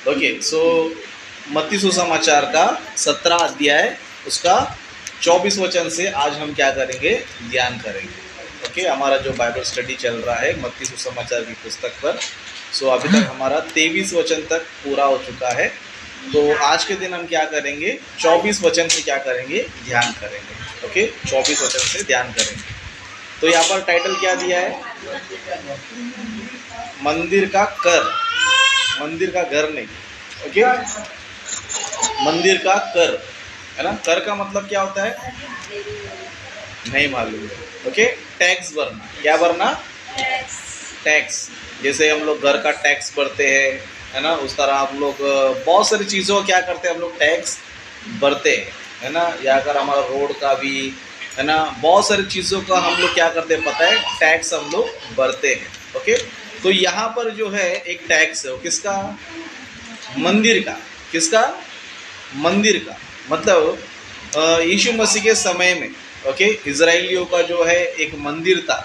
Okay, सो मत्ती सुसमाचार का 17 अध्याय उसका 24 वचन से आज हम क्या करेंगे, ध्यान करेंगे। ओके, हमारा जो बाइबल स्टडी चल रहा है मत्ती सुसमाचार की पुस्तक पर। सो अभी तक हमारा 23 वचन तक पूरा हो चुका है। तो आज के दिन हम क्या करेंगे, 24 वचन से क्या करेंगे, ध्यान करेंगे। ओके, 24 वचन से ध्यान करेंगे। तो यहाँ पर टाइटल क्या दिया है, मंदिर का कर, मंदिर का घर नहीं। ओके, मंदिर का कर है ना। कर का मतलब क्या होता है, नहीं मालूम है। ओके, टैक्स भरना। क्या भरना, टैक्स। जैसे हम लोग घर का टैक्स भरते हैं है ना, उस तरह हम लोग बहुत सारी चीज़ों क्या करते हैं, हम लोग टैक्स भरते हैं है ना। या अगर हमारा रोड का भी है ना, बहुत सारी चीज़ों का हम लोग क्या करते हैं पता है, टैक्स हम लोग भरते हैं। ओके, तो यहाँ पर जो है एक टैक्स है, वो किसका, मंदिर का। किसका, मंदिर का। मतलब यीशु मसीह के समय में ओके, इजराइलियों का जो है एक मंदिर था।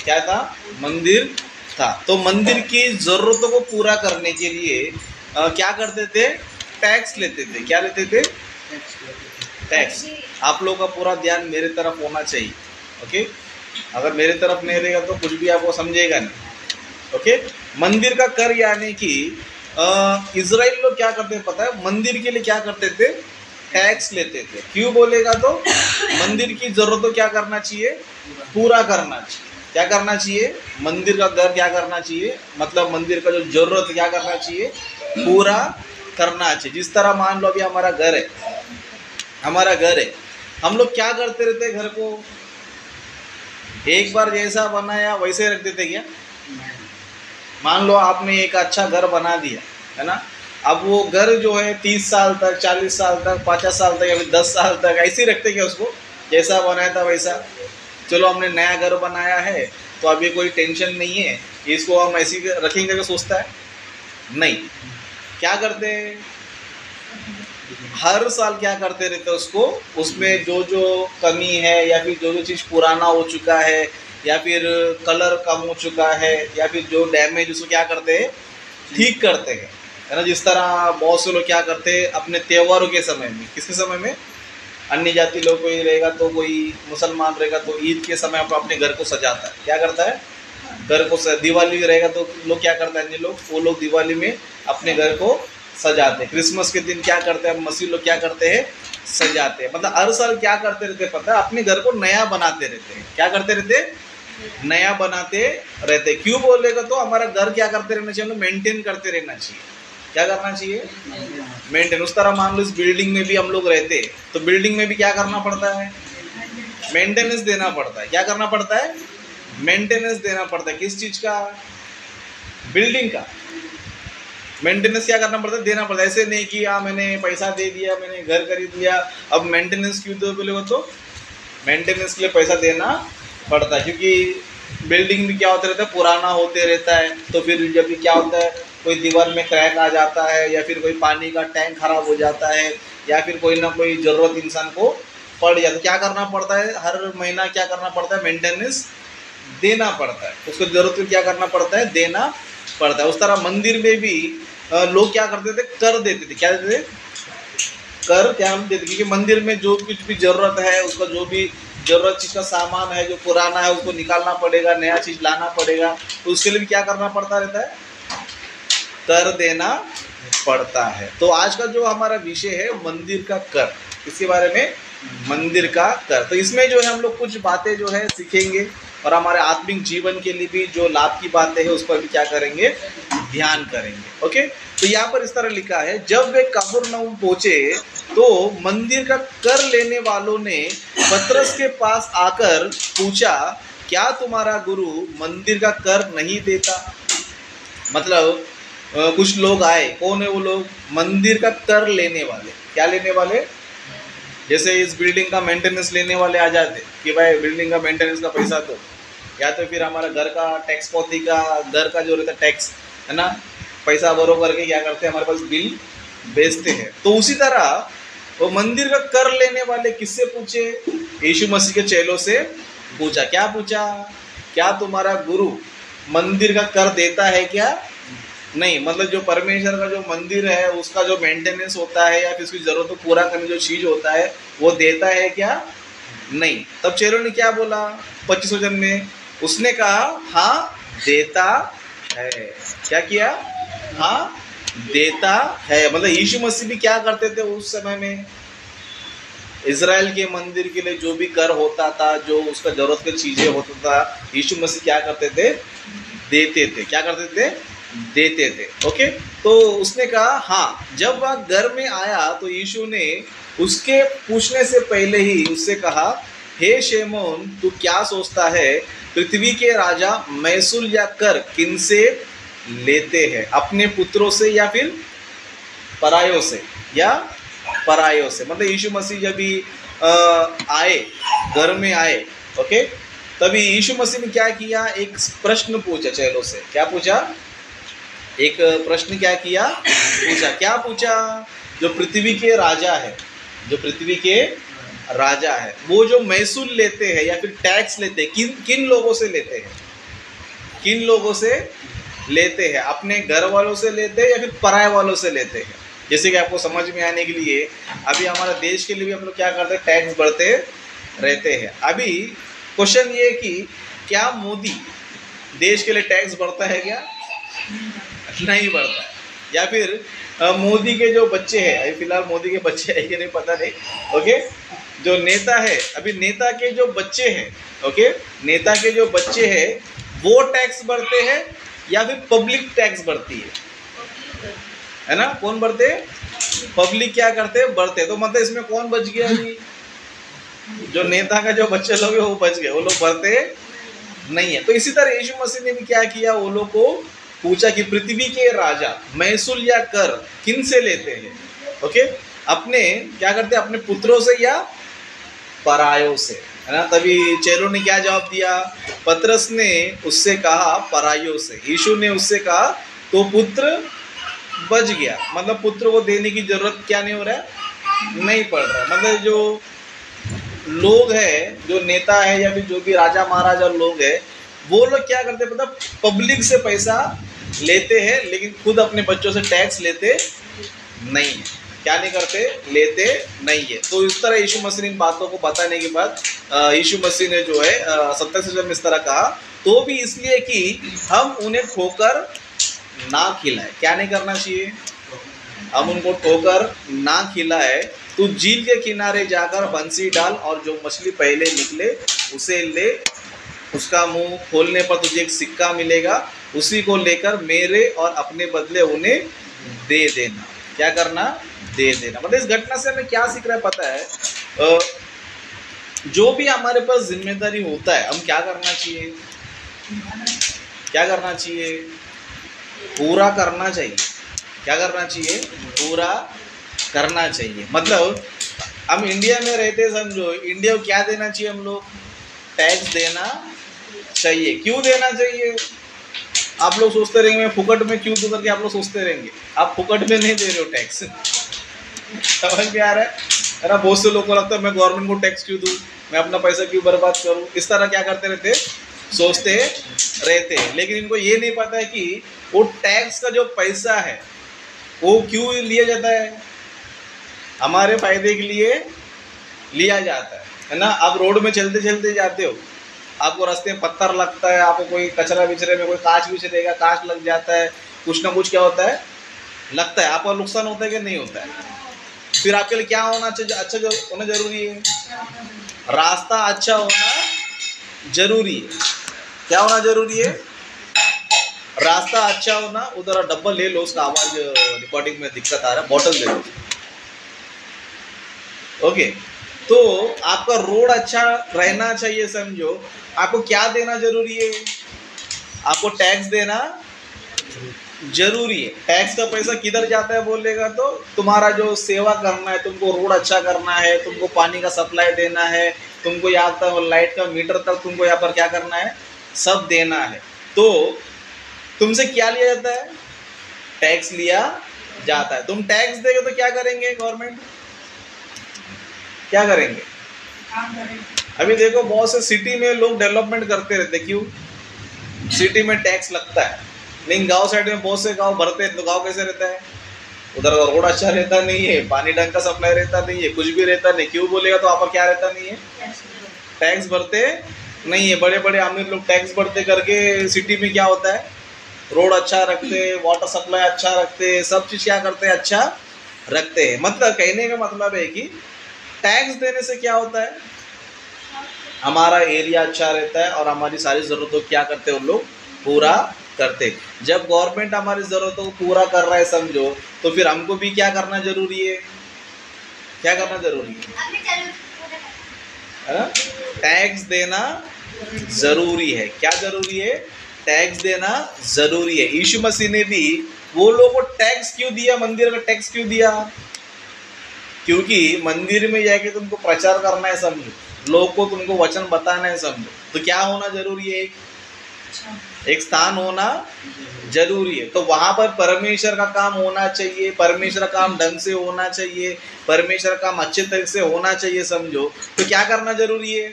क्या था, मंदिर था। तो मंदिर की ज़रूरतों को पूरा करने के लिए क्या करते थे, टैक्स लेते थे। क्या लेते थे, टैक्स। आप लोगों का पूरा ध्यान मेरे तरफ होना चाहिए। ओके, अगर मेरे तरफ नहीं रहेगा तो कुछ भी आपको समझेगा नहीं। ओके, मंदिर का कर यानी कि इजराइल लोग क्या करते हैं पता है, मंदिर के लिए क्या करते थे, टैक्स लेते थे। क्यों बोलेगा तो मंदिर की ज़रूरतों क्या करना चाहिए, पूरा करना चाहिए। क्या करना चाहिए, मंदिर का घर क्या करना चाहिए, मतलब मंदिर का जो ज़रूरत क्या करना चाहिए, पूरा करना चाहिए। जिस तरह मान लो अभी हमारा घर है, हमारा घर है, हम लोग क्या करते रहते हैं, घर को एक बार जैसा बनाया वैसे रख देते क्या। मान लो आपने एक अच्छा घर बना दिया है ना, अब वो घर जो है 30 साल तक, 40 साल तक, 50 साल तक या फिर 10 साल तक ऐसे ही रखते क्या उसको, जैसा बनाया था वैसा। चलो हमने नया घर बनाया है तो अभी कोई टेंशन नहीं है, इसको हम ऐसे ही रखेंगे तो सोचता है नहीं। क्या करते हैं, हर साल क्या करते रहते हैं उसको, उसमें जो जो कमी है या फिर जो जो चीज़ पुराना हो चुका है या फिर कलर कम हो चुका है या फिर जो डैमेज, उसको क्या करते हैं, ठीक करते हैं है ना। जिस तरह बहुत से लोग क्या करते हैं अपने त्योहारों के समय में, किसके समय में, अन्य जाति लोग कोई रहेगा तो कोई मुसलमान रहेगा तो ईद के समय पर अपने घर को सजाता है। क्या करता है, घर को दिवाली रहेगा तो लोग क्या करते हैं, अन्य लोग, वो लोग दिवाली में अपने घर को सजाते हैं। क्रिसमस के दिन क्या करते हैं, मसीह लोग क्या करते हैं, सजाते हैं। मतलब हर साल क्या करते रहते हैं पता है, अपने घर को नया बनाते रहते हैं। क्या करते रहते हैं, नया बनाते रहते। क्यों बोलेगा तो हमारा घर क्या करते रहना चाहिए, मेंटेन करते रहना चाहिए। क्या करना चाहिए, मेंटेन। उस तरह मान लो इस बिल्डिंग में भी हम लोग रहते हैं तो बिल्डिंग में भी क्या करना पड़ता है, मेंटेनेंस देना पड़ता है। क्या करना पड़ता है, मेंटेनेंस देना पड़ता है। किस चीज़ का, बिल्डिंग का मेंटेनेंस क्या करना पड़ता है, देना पड़ता है। ऐसे नहीं कि हाँ मैंने पैसा दे दिया, मैंने घर खरीद लिया, अब मेंटेनेंस क्यों दो बोले, वो तो मेंटेनेंस के लिए पैसा देना पड़ता है। क्योंकि बिल्डिंग भी क्या होता रहता है, पुराना होते रहता है। तो फिर जब भी क्या होता है, कोई दीवार में क्रैक आ जाता है या फिर कोई पानी का टैंक खराब हो जाता है या फिर कोई ना कोई ज़रूरत इंसान को पड़ जाता है, क्या करना पड़ता है, हर महीना क्या करना पड़ता है, मेंटेनेंस देना पड़ता है। उसको ज़रूरत को क्या करना पड़ता है, देना पड़ता है। उस तरह मंदिर में भी लोग क्या करते थे, कर देते थे। क्या देते थे, कर क्या हम देते, क्योंकि मंदिर में जो कुछ भी ज़रूरत है, उसका जो भी ज़रूरत चीज़ का सामान है जो पुराना है उसको निकालना पड़ेगा, नया चीज़ लाना पड़ेगा। तो उसके लिए भी क्या करना पड़ता रहता है, कर देना पड़ता है। तो आज का जो हमारा विषय है मंदिर का कर, इसके बारे में, मंदिर का कर। तो इसमें जो है हम लोग कुछ बातें जो है सीखेंगे और हमारे आत्मिक जीवन के लिए भी जो लाभ की बातें हैं उस पर भी क्या करेंगे, ध्यान करेंगे। ओके, तो यहाँ पर इस तरह लिखा है, जब वे कफरनहूम पहुंचे तो मंदिर का कर लेने वालों ने पतरस के पास आकर पूछा, क्या तुम्हारा गुरु मंदिर का कर नहीं देता। मतलब कुछ लोग आए, कौन है वो लोग, मंदिर का कर लेने वाले। क्या लेने वाले, जैसे इस बिल्डिंग का मेंटेनेंस लेने वाले आ जाते कि भाई बिल्डिंग का मेंटेनेंस का पैसा दो, या तो फिर हमारा घर का टैक्स पोती का, घर का जो रहता है टैक्स है ना, पैसा भरो करके क्या करते हैं, हमारे पास बिल भेजते हैं। तो उसी तरह वो मंदिर का कर लेने वाले किससे पूछे, यीशु मसीह के चेलों से पूछा। क्या पूछा, क्या तुम्हारा गुरु मंदिर का कर देता है क्या। नहीं, मतलब जो परमेश्वर का जो मंदिर है उसका जो मेंटेनेंस होता है या फिर उसकी जरूरत को पूरा करने जो चीज होता है वो देता है क्या? नहीं। तब चेलो ने क्या बोला 25 वचन में? उसने कहा हाँ देता है। क्या किया? हाँ देता है। मतलब यीशु मसीह भी क्या करते थे उस समय में? इज़राइल के मंदिर के लिए जो भी कर होता था, जो उसका जरूरत की चीजें होता था, यीशु मसीह क्या करते थे? देते थे। क्या करते थे? देते थे। ओके, तो उसने कहा हाँ। जब वह घर में आया तो यीशु ने उसके पूछने से पहले ही उससे कहा, हे शेमोन, तू क्या सोचता है? पृथ्वी के राजा महसूल या कर किनसे लेते हैं? अपने पुत्रों से या फिर परायों से? या परायों से। मतलब यीशु मसीह जब भी आए, घर में आए, ओके, तभी यीशु मसीह ने क्या किया? एक प्रश्न पूछा चेलों से। क्या पूछा? एक प्रश्न क्या किया? पूछा। क्या पूछा? जो पृथ्वी के राजा है, जो पृथ्वी के राजा है, वो जो महसूल लेते हैं या फिर टैक्स लेते हैं, किन किन लोगों से लेते हैं? किन लोगों से लेते हैं? अपने घर वालों से लेते हैं या फिर पराये वालों से लेते हैं? जैसे कि आपको समझ में आने के लिए, अभी हमारे देश के लिए भी हम लोग क्या करते हैं? टैक्स बढ़ते रहते हैं। अभी क्वेश्चन ये कि क्या मोदी देश के लिए टैक्स बढ़ता है क्या? नहीं बढ़ता है। या फिर मोदी के जो बच्चे हैं, अभी फिलहाल मोदी के बच्चे हैं कि नहीं पता नहीं, ओके, जो नेता है, अभी नेता के जो बच्चे हैं, ओके, नेता के जो बच्चे हैं वो टैक्स बढ़ते हैं या फिर पब्लिक टैक्स बढ़ती है ना? कौन बढ़ते? पब्लिक क्या करते? बढ़ते। तो मतलब इसमें कौन बच गया? अभी जो नेता का जो बच्चे लोग हैं वो बच गए, वो लोग बढ़ते नहीं है। तो इसी तरह यीशु मसीह ने भी क्या किया? वो लोग को पूछा कि पृथ्वी के राजा महसूल या कर किन से लेते हैं? ओके, अपने क्या करते? अपने पुत्रों से या परायों से, है ना? तभी चेलों ने क्या जवाब दिया? पतरस ने उससे कहा परायों से। यीशु ने उससे कहा तो पुत्र बच गया। मतलब पुत्र को देने की जरूरत क्या नहीं हो रहा है? नहीं पड़ रहा। मतलब जो लोग हैं, जो नेता है या फिर जो भी राजा महाराजा लोग हैं, वो लोग क्या करते हैं? मतलब पब्लिक से पैसा लेते हैं लेकिन खुद अपने बच्चों से टैक्स लेते नहीं है। क्या नहीं करते? लेते नहीं है। तो इस तरह यीशु मसीह ने इन बातों को बताने के बाद यीशु मसीह ने जो है 27 में इस तरह कहा, तो भी इसलिए कि हम उन्हें ठोकर ना खिलाए। क्या नहीं करना चाहिए? हम उनको ठोकर ना खिलाए। तू झील के किनारे जाकर बंसी डाल और जो मछली पहले निकले उसे ले। उसका मुंह खोलने पर तुझे एक सिक्का मिलेगा, उसी को लेकर मेरे और अपने बदले उन्हें दे देना। क्या करना? दे देना। मतलब इस घटना से हमें क्या सीख रहा है पता है? जो भी हमारे पास जिम्मेदारी होता है, हम क्या करना चाहिए? क्या करना चाहिए? पूरा करना चाहिए। क्या करना चाहिए? पूरा करना चाहिए। मतलब हम इंडिया में रहते, समझो, इंडिया को क्या देना चाहिए? हम लोग टैक्स देना चाहिए। क्यों देना चाहिए? आप लोग सोचते रहेंगे मैं फुकट में क्यों दूं करके, आप लोग सोचते रहेंगे। आप फुकट में नहीं दे रहे हो टैक्स। समझ में आ रहा है ना? बहुत से लोगों को लगता है मैं गवर्नमेंट को टैक्स क्यों दूं, मैं अपना पैसा क्यों बर्बाद करूं, इस तरह क्या करते रहते, सोचते रहते हैं। लेकिन इनको ये नहीं पता है कि वो टैक्स का जो पैसा है वो क्यों लिया जाता है? हमारे फायदे के लिए लिया जाता है ना? आप रोड में चलते चलते जाते हो, आपको रास्ते में पत्थर लगता है, आपको कोई कचरा बिचरे में कोई कांच बिचरेगा, कांच लग जाता है, कुछ ना कुछ क्या होता है? लगता है। आपका नुकसान होता है कि नहीं होता है? फिर आपके लिए क्या होना चाहिए? अच्छा होना जरूरी है। रास्ता अच्छा होना जरूरी है। क्या होना जरूरी है? रास्ता अच्छा होना। उधर डब्बा ले लो, उसका आवाज रिकॉर्डिंग में दिक्कत आ रहा है, बॉटल ले लो। ओके, तो आपका रोड अच्छा रहना चाहिए। समझो, आपको क्या देना जरूरी है? आपको टैक्स देना जरूरी है। टैक्स का पैसा किधर जाता है बोलेगा तो तुम्हारा जो सेवा करना है, तुमको रोड अच्छा करना है, तुमको पानी का सप्लाई देना है, तुमको यहाँ तक लाइट का मीटर तक तुमको यहाँ पर क्या करना है? सब देना है। तो तुमसे क्या लिया जाता है? टैक्स लिया जाता है। तुम टैक्स देगे तो क्या करेंगे? गवर्नमेंट क्या करेंगे? अभी देखो, बहुत से सिटी में लोग डेवलपमेंट करते रहते। क्यों? सिटी में टैक्स लगता है, लेकिन गांव साइड में बहुत से गांव भरते हैं, तो गांव कैसे रहता है? उधर रोड अच्छा रहता नहीं है, पानी ढंग का सप्लाई रहता नहीं है, कुछ भी रहता नहीं। क्यों बोलेगा तो वहाँ पर क्या रहता नहीं है? टैक्स भरते नहीं है। बड़े बड़े अमीर लोग टैक्स भरते करके सिटी में क्या होता है? रोड अच्छा रखते, वाटर सप्लाई अच्छा रखते, सब चीज़ क्या करते हैं? अच्छा रखते हैं। मतलब कहने का मतलब है कि टैक्स देने से क्या होता है? हमारा एरिया अच्छा रहता है और हमारी सारी ज़रूरतों को क्या करते हैं उन लोग? पूरा करते। जब गवर्नमेंट हमारी ज़रूरतों को पूरा कर रहा है समझो, तो फिर हमको भी क्या करना जरूरी है? क्या करना जरूरी है ना? टैक्स देना जरूरी है। क्या जरूरी है? टैक्स देना जरूरी है। यीशु मसीह ने भी वो लोगों को टैक्स क्यों दिया? मंदिर का टैक्स क्यों दिया? क्योंकि मंदिर में जाके तुमको प्रचार करना है समझो, लोग को तुमको वचन बताना है समझो, तो क्या होना जरूरी है? एक स्थान होना जरूरी है। तो वहां पर परमेश्वर का काम होना चाहिए, परमेश्वर का काम ढंग से होना चाहिए, परमेश्वर का काम अच्छे तरीके से होना चाहिए समझो। तो क्या करना जरूरी है?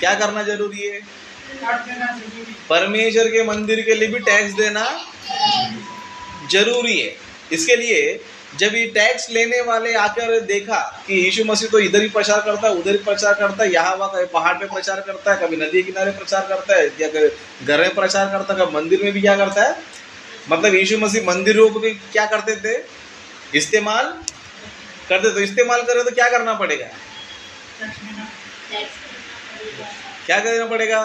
क्या करना जरूरी है? परमेश्वर के मंदिर के लिए भी टैक्स देना जरूरी है। इसके लिए जब ये टैक्स लेने वाले आकर देखा कि यीशु मसीह तो इधर ही प्रचार करता है, उधर ही प्रचार करता है, यहाँ वहाँ कभी पहाड़ पे प्रचार करता है, कभी नदी किनारे प्रचार करता है, या घर में प्रचार करता है, कभी मंदिर में भी क्या करता है? मतलब यीशु मसीह मंदिरों को क्या करते थे? इस्तेमाल करते। तो इस्तेमाल करे तो क्या करना पड़ेगा? क्या करना पड़ेगा?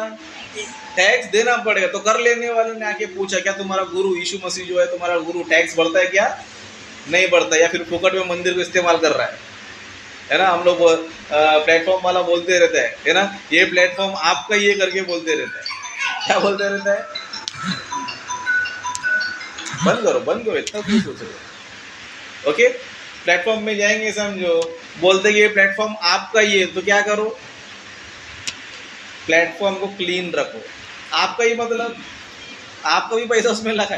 टैक्स देना पड़ेगा। तो कर लेने वाले ने आके पूछा, क्या तुम्हारा गुरु यीशु मसीह जो है तुम्हारा गुरु टैक्स भरता है क्या? नहीं भरता, या फिर फोकट में मंदिर को इस्तेमाल कर रहा है ना? हम लोग प्लेटफॉर्म वाला बोलते रहता है ना, ये प्लेटफॉर्म आपका ये करके बोलते रहता है। क्या बोलते रहता है? बंद करो इतना क्यों सोच रहे हो? ओके, प्लेटफॉर्म में जाएंगे समझो, बोलते कि ये प्लेटफॉर्म आपका ही है, तो क्या करो? प्लेटफॉर्म को क्लीन रखो। आपका ही मतलब आपका भी पैसा उसमें लगा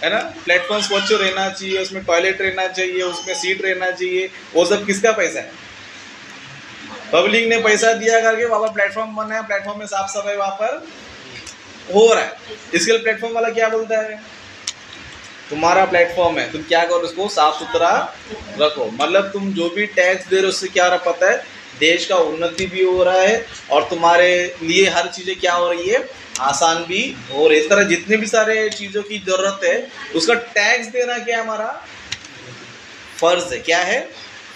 है ना? प्लेटफॉर्म स्वच्छ रहना चाहिए, उसमें टॉयलेट रहना चाहिए, उसमें सीट रहना चाहिए। वो सब किसका पैसा है? पब्लिक ने पैसा दिया करके वहाँ पर प्लेटफॉर्म बनाया, प्लेटफॉर्म में साफ सफाई वहाँ पर हो रहा है। इसके लिए प्लेटफॉर्म वाला क्या बोलता है? तुम्हारा प्लेटफॉर्म है, तुम क्या करो? उसको साफ सुथरा रखो। मतलब तुम जो भी टैक्स दे रहे हो उससे क्या रहा पता है? देश का उन्नति भी हो रहा है और तुम्हारे लिए हर चीज़ें क्या हो रही है? आसान भी हो रही है। इस तरह जितने भी सारे चीज़ों की ज़रूरत है उसका टैक्स देना क्या हमारा फर्ज है? क्या है?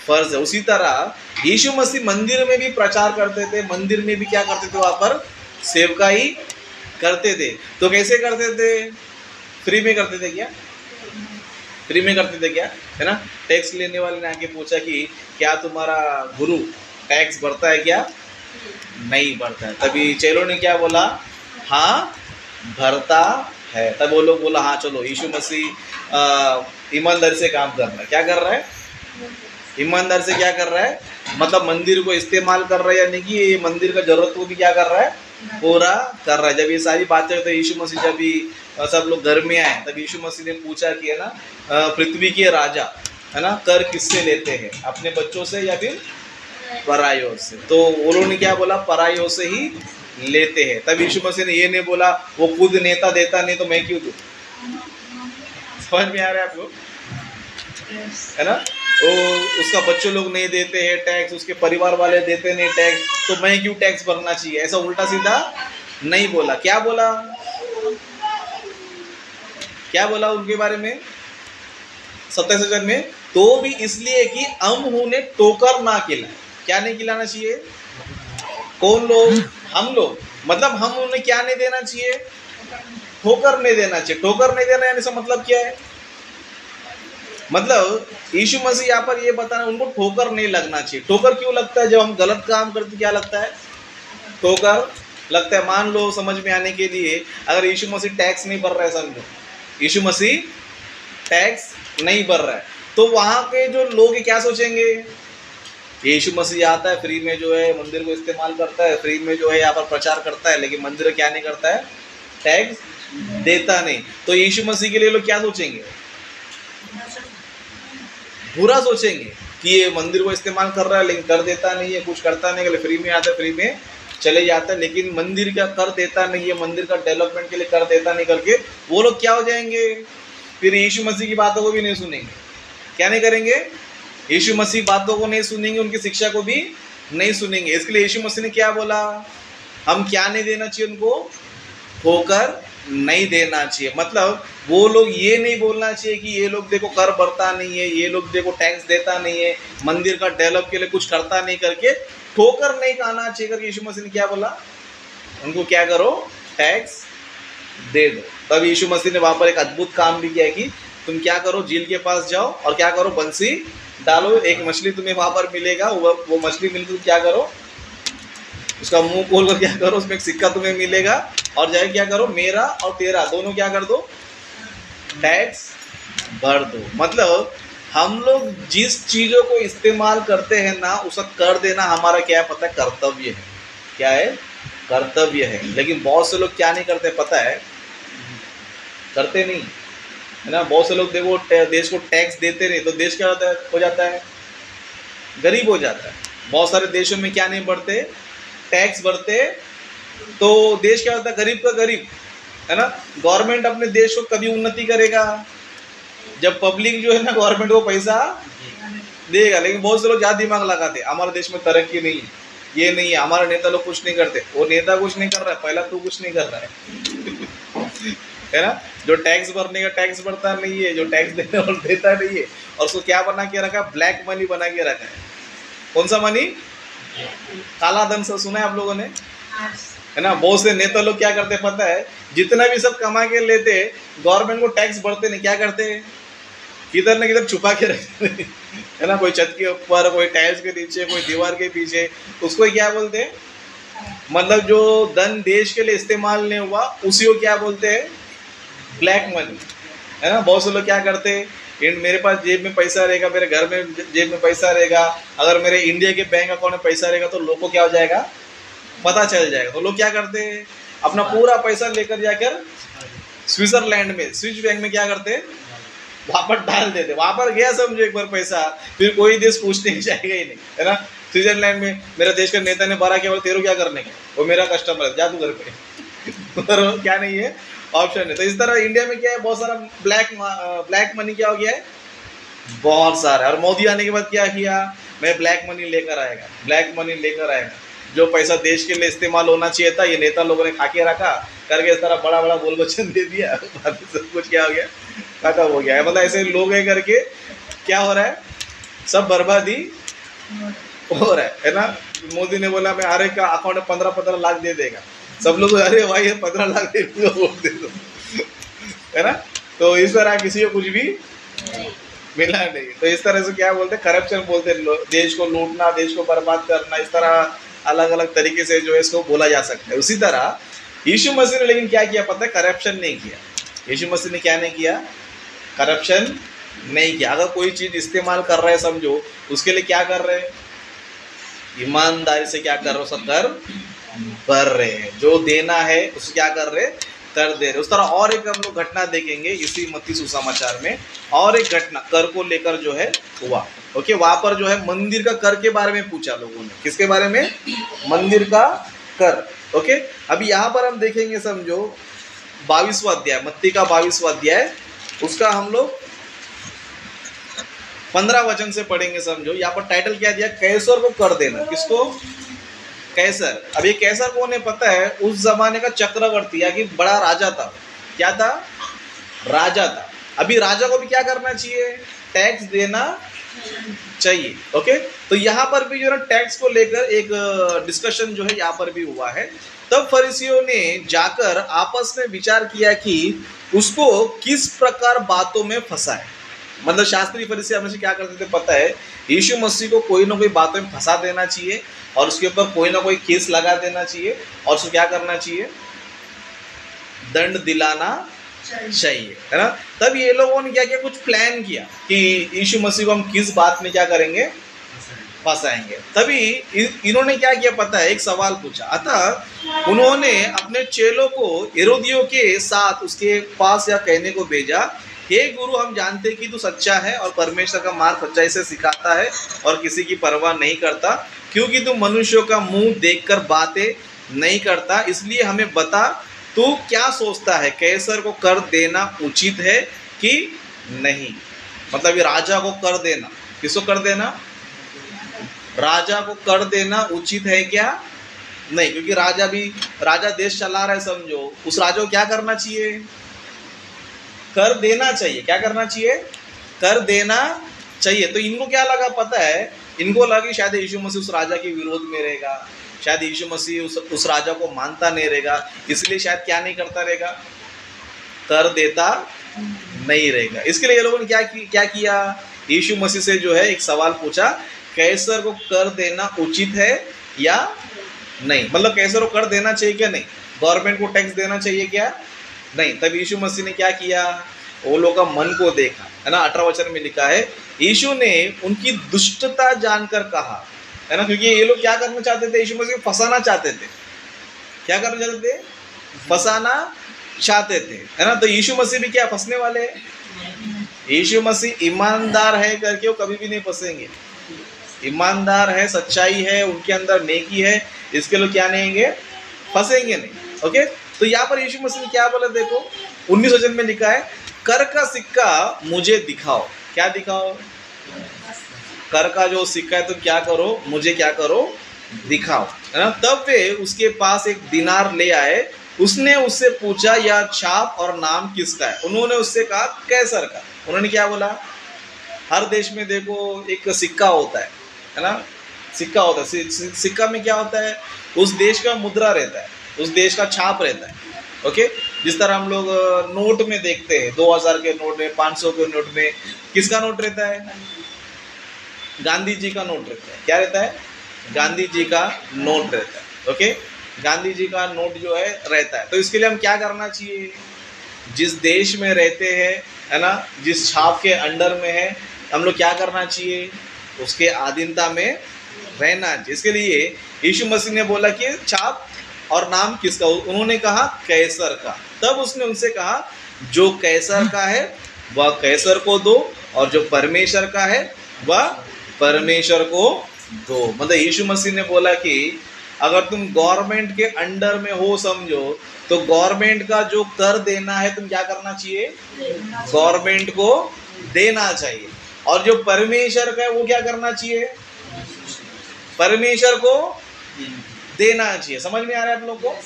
फर्ज है। उसी तरह यीशु मसीह मंदिर में भी प्रचार करते थे, मंदिर में भी क्या करते थे? वहाँ पर सेवकाई करते थे। तो कैसे करते थे? फ्री में करते थे क्या? फ्री में करते थे क्या? है ना? टैक्स लेने वाले ने आके पूछा कि क्या तुम्हारा गुरु टैक्स भरता है क्या? नहीं भरता है। तभी चेलों ने क्या बोला? हाँ भरता है। तब वो लोग बोला हाँ चलो, यीशु मसीह ईमानदारी से काम कर रहा है। क्या कर रहा है? ईमानदारी से क्या कर रहा है? मतलब मंदिर को इस्तेमाल कर रहा है, यानी कि ये मंदिर का जरूरत को भी क्या कर रहा है? पूरा कर रहा है। जब ये सारी बातें होती है, यीशु मसीह जब भी सब लोग घर में आए तब यीशु मसीह ने पूछा कि है ना, पृथ्वी के राजा है ना कर किससे लेते हैं? अपने बच्चों से या फिर परायों से? तो उन्होंने क्या बोला? परायों से ही लेते हैं। तब यीशु मसीह ने ये नहीं बोला वो खुद नेता देता नहीं तो मैं क्यों दूँ। समझ में आ रहा है आपको? है ना? वो उसका बच्चों लोग नहीं देते हैं टैक्स, उसके परिवार वाले देते नहीं टैक्स, तो मैं क्यों टैक्स भरना चाहिए? ऐसा उल्टा सीधा नहीं बोला। क्या बोला? क्या बोला उनके बारे में 27 वचन में? तो भी इसलिए कि हम उन्हें टोकर ना खिलाए। क्या नहीं खिलाना चाहिए? कौन लोग? हम लोग। मतलब हम उन्हें क्या नहीं देना चाहिए? ठोकर नहीं देना चाहिए। ठोकर नहीं देना यानी इसका मतलब क्या है? मतलब यीशु मसीह यहाँ पर ये बताना उनको ठोकर नहीं लगना चाहिए। ठोकर क्यों लगता है? जब हम गलत काम करते क्या लगता है? ठोकर लगता है। मान लो समझ में आने के लिए, अगर यीशु मसीह टैक्स नहीं भर रहा है, समझो यीशु मसीह टैक्स नहीं भर रहा है, तो वहाँ के जो लोग क्या सोचेंगे? यीशु मसीह आता है फ्री में जो है मंदिर को इस्तेमाल करता है, फ्री में जो है यहाँ पर प्रचार करता है, लेकिन मंदिर क्या नहीं करता है? टैक्स देता नहीं। तो यीशु मसीह के लिए लोग क्या सोचेंगे? बुरा सोचेंगे कि ये मंदिर को इस्तेमाल कर रहा है लेकिन कर देता नहीं है, कुछ करता नहीं है, फ्री में आता है फ्री में चले जाते हैं, लेकिन मंदिर का कर देता नहीं है, मंदिर का डेवलपमेंट के लिए कर देता नहीं करके वो लोग क्या हो जाएंगे, फिर यीशु मसीह की बातों को भी नहीं सुनेंगे। क्या नहीं करेंगे? यीशु मसीह बातों को नहीं सुनेंगे, उनकी शिक्षा को भी नहीं सुनेंगे। इसके लिए यीशु मसीह ने क्या बोला, हम क्या नहीं देना चाहिए उनको, ठोकर नहीं देना चाहिए। मतलब वो लोग ये नहीं बोलना चाहिए कि ये लोग देखो कर भरता नहीं है, ये लोग देखो टैक्स देता नहीं है, मंदिर का डेवलप के लिए कुछ करता नहीं करके ठोकर नहीं कहना चाहिए करके यीशु मसीह ने क्या बोला, उनको क्या करो, टैक्स दे दो। तब यीशु मसीह ने वहाँ पर एक अद्भुत काम भी किया कि तुम क्या करो, झील के पास जाओ और क्या करो, बंसी डालो, एक मछली तुम्हें वहाँ पर मिलेगा, वो मछली मिलकर तुम क्या करो, उसका मुंह खोल कर क्या करो, उसमें एक सिक्का तुम्हें मिलेगा और जाके क्या करो, मेरा और तेरा दोनों क्या कर दो, टैक्स भर दो। मतलब हम लोग जिस चीज़ों को इस्तेमाल करते हैं ना, उसका कर देना हमारा क्या है पता है, कर्तव्य है। क्या है? कर्तव्य है। लेकिन बहुत से लोग क्या नहीं करते पता है, करते नहीं है ना। बहुत से लोग देखो देश को टैक्स देते नहीं तो देश क्या होता है, हो जाता है, गरीब हो जाता है। बहुत सारे देशों में क्या नहीं बढ़ते, टैक्स भरते तो देश क्या होता है, गरीब का गरीब है ना। गवर्नमेंट अपने देश को कभी उन्नति करेगा जब पब्लिक जो है ना गवर्नमेंट को पैसा देगा। लेकिन बहुत से लोग ज़्यादा दिमाग लगाते, हमारे देश में तरक्की नहीं है, ये नहीं है, हमारे नेता लोग कुछ नहीं करते। वो नेता कुछ नहीं कर रहा है, पहला तू कुछ नहीं कर रहा है ना। जो टैक्स भरने का टैक्स भरता नहीं है, जो टैक्स देने वाला देता नहीं है, और उसको क्या बना के रखा, ब्लैक मनी बना के रखा है। कौन सा मनी? काला धन। से सुना है आप लोगों ने, है ना। बहुत से नेता लोग क्या करते पता है, जितना भी सब कमा के लेते गवर्नमेंट को टैक्स भरते नहीं, क्या करते, किधर न किधर छुपा के रखते है ना। कोई छत के ऊपर, कोई टाइल्स के नीचे, कोई दीवार के पीछे। उसको क्या बोलते हैं, मतलब जो धन देश के लिए इस्तेमाल नहीं हुआ उसी को क्या बोलते हैं, ब्लैक मनी, है ना। बहुत से लोग क्या करते हैं, मेरे पास जेब में पैसा रहेगा, मेरे घर में जेब में पैसा रहेगा, अगर मेरे इंडिया के बैंक अकाउंट में पैसा रहेगा तो लोगों को क्या हो जाएगा, पता चल जाएगा। तो लोग क्या करते हैं, अपना पूरा पैसा लेकर जाकर स्विट्जरलैंड में, स्विस बैंक में क्या करते हैं, वहाँ पर डाल देते। वहाँ पर गया समझो एक बार पैसा, फिर कोई देश पूछने की जाएगा ही नहीं, है ना। स्विट्जरलैंड में मेरा देश का नेता ने 12 केवल तेरे क्या करने का, वो मेरा कस्टमर है, जा तू घर पे क्या नहीं है, ऑप्शन है। तो इस तरह इंडिया में क्या है, बहुत सारा ब्लैक मनी क्या हो गया है, बहुत सारा। और मोदी आने के बाद क्या किया, मैं ब्लैक मनी लेकर आएगा, ब्लैक मनी लेकर आएगा। जो पैसा देश के लिए इस्तेमाल होना चाहिए था, ये नेता लोगों ने खा के रखा करके, इस तरह बड़ा बड़ा बोल वचन दे दिया, सब कुछ क्या हो गया, खत्म हो गया है। मतलब ऐसे लोग हैं करके क्या हो रहा है, सब बर्बादी हो रहा है ना। मोदी ने बोला मैं हर एक का अकाउंट में 15-15 लाख दे देगा, सब लोग अरे भाई 15 लाख दे दो, वोट दे दो, है ना। तो इस तरह किसी को कुछ भी मिला नहीं। तो इस तरह से क्या बोलते, करप्शन बोलते, देश को लूटना, देश को बर्बाद करना, इस तरह अलग अलग तरीके से जो है इसको बोला जा सकता है। उसी तरह यीशु मसीह ने लेकिन क्या किया पता है, करप्शन नहीं किया। यीशु मसीह ने क्या नहीं किया, करप्शन नहीं किया। अगर कोई चीज़ इस्तेमाल कर रहे हैं समझो, उसके लिए क्या कर रहे हैं, ईमानदारी से क्या कर रहे हो, सब कर भर रहे हैं। जो देना है उसको क्या कर रहे, कर दे रहे। उस तरह और एक हम लोग घटना देखेंगे इसी मत्ती सुसमाचार में, और एक घटना कर को लेकर जो है हुआ। ओके, वहां पर जो है मंदिर का कर के बारे में पूछा लोगों ने। किसके बारे में, मंदिर का कर। ओके, अभी यहाँ पर हम देखेंगे समझो 22वां अध्याय, मत्ती का 22वां अध्याय, उसका हम लोग 15 वचन से पढ़ेंगे समझो। यहाँ पर टाइटल क्या दिया, कैसर को कर देना। किसको, कैसर। अब ये कैसर कौन है पता है, उस जमाने का चक्रवर्ती या कि बड़ा राजा था। क्या था, राजा था। अभी राजा को भी क्या करना चाहिए, टैक्स देना चाहिए। ओके, तो यहाँ पर भी जो है टैक्स को लेकर एक डिस्कशन जो है यहाँ पर भी हुआ है। तब फरीसियों ने जाकर आपस में विचार किया कि उसको किस प्रकार बातों में फंसाए। मतलब शास्त्री फरीसी हमेशा क्या करते थे पता है, यीशु मसीह को कोई ना कोई बातों में फंसा देना चाहिए और उसके ऊपर कोई ना कोई केस लगा देना चाहिए और उसको क्या करना चाहिए, दंड दिलाना चाहिए, है ना। तब ये लोगों ने क्या किया, कुछ प्लान किया कि यीशु मसीह को हम किस बात में क्या करेंगे, फंसाएंगे। तभी इन्होंने क्या किया पता है, एक सवाल पूछा। अतः उन्होंने अपने चेलों को हेरोदियों के साथ उसके पास या कहने को भेजा, हे गुरु, हम जानते हैं कि तू सच्चा है और परमेश्वर का मार्ग सच्चाई से सिखाता है और किसी की परवाह नहीं करता, क्योंकि तू मनुष्यों का मुंह देखकर बातें नहीं करता, इसलिए हमें बता तू क्या सोचता है, कैसर को कर देना उचित है कि नहीं। मतलब ये राजा को कर देना, किसको कर देना, राजा को कर देना उचित है क्या नहीं, क्योंकि राजा देश चला रहा है समझो, उस राजा को क्या करना चाहिए, कर देना चाहिए। क्या करना चाहिए, कर देना चाहिए। तो इनको क्या लगा पता है, इनको लगा कि शायद यीशु मसीह उस राजा के विरोध में रहेगा, शायद यीशु मसीह उस राजा को मानता नहीं रहेगा, इसलिए शायद क्या नहीं करता रहेगा, कर देता नहीं रहेगा। इसके लिए ये लोगों ने क्या किया, यीशु मसीह से जो है एक सवाल पूछा, कैसर को कर देना उचित है या नहीं। मतलब कैसर को कर देना चाहिए क्या नहीं, गवर्नमेंट को टैक्स देना चाहिए क्या नहीं। तब यीशु मसीह ने क्या किया, वो लोग का मन को देखा, है ना। 18 वचन में लिखा है, यीशु ने उनकी दुष्टता जानकर कहा, है ना, क्योंकि ये लोग क्या करना चाहते थे, यीशु मसीह को फंसाना चाहते थे। क्या करना चाहते थे, फंसाना चाहते थे, है ना। तो यीशु मसीह भी क्या फंसने वाले हैं, यीशु मसीह ईमानदार है करके वो कभी भी नहीं फंसेंगे। ईमानदार है, सच्चाई है, उनके अंदर नेकी है, इसके लोग क्या नहीं होंगे, फंसेंगे नहीं। ओके, तो यहाँ पर यीशु मसीह ने क्या बोला, देखो 19 वचन में लिखा है, कर का सिक्का मुझे दिखाओ। क्या दिखाओ, कर का जो सिक्का है, तो क्या करो, मुझे क्या करो, दिखाओ, है ना। तब वे उसके पास एक दिनार ले आए, उसने उससे पूछा यह छाप और नाम किसका है। उन्होंने उससे कहा कैसर का। उन्होंने क्या बोला, हर देश में देखो एक सिक्का होता है ना, सिक्का होता है। सिक्का में क्या होता है, उस देश का मुद्रा रहता है, उस देश का छाप रहता है। ओके, जिस तरह हम लोग नोट में देखते हैं, 2000 के नोट में, 500 के नोट में किसका नोट रहता है, गांधी जी का नोट रहता है। क्या रहता है, गांधी जी का नोट रहता है। ओके, गांधी जी का नोट जो है रहता है। तो इसके लिए हम क्या करना चाहिए, जिस देश में रहते हैं, है ना, जिस छाप के अंडर में है, हम लोग क्या करना चाहिए, उसके अधीनता में रहना चाहिए। इसके लिए यीशु मसीह ने बोला कि छाप और नाम किसका, उन्होंने कहा कैसर का। तब उसने उनसे कहा जो कैसर का है वह कैसर को दो, और जो परमेश्वर का है वह परमेश्वर को दो। मतलब यीशु मसीह ने बोला कि अगर तुम गवर्नमेंट के अंडर में हो समझो, तो गवर्नमेंट का जो कर देना है तुम क्या करना चाहिए, गवर्नमेंट को देना चाहिए। और जो परमेश्वर का है वो क्या करना चाहिए, परमेश्वर को देना चाहिए। समझ में आ रहा है आप लोग को,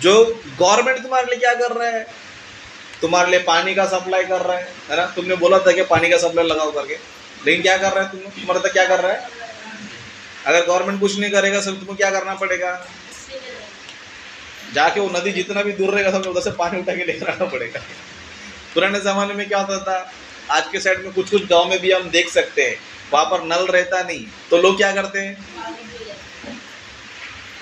जो गवर्नमेंट तुम्हारे लिए क्या कर रहा है, तुम्हारे लिए पानी का सप्लाई कर रहा है ना। तुमने बोला था कि पानी का सप्लाई लगाओ करके, लेकिन क्या कर रहा है तुम्हारा तो क्या कर रहा है। अगर गवर्नमेंट कुछ नहीं करेगा सब तुमको क्या करना पड़ेगा, जाके वो नदी जितना भी दूर रहेगा सब उधर से पानी उठा के लेकर आना पड़ेगा। पुराने ज़माने में क्या होता था, आज के साइड में कुछ गांव में भी हम देख सकते हैं, वहाँ पर नल रहता नहीं, तो लोग क्या करते हैं,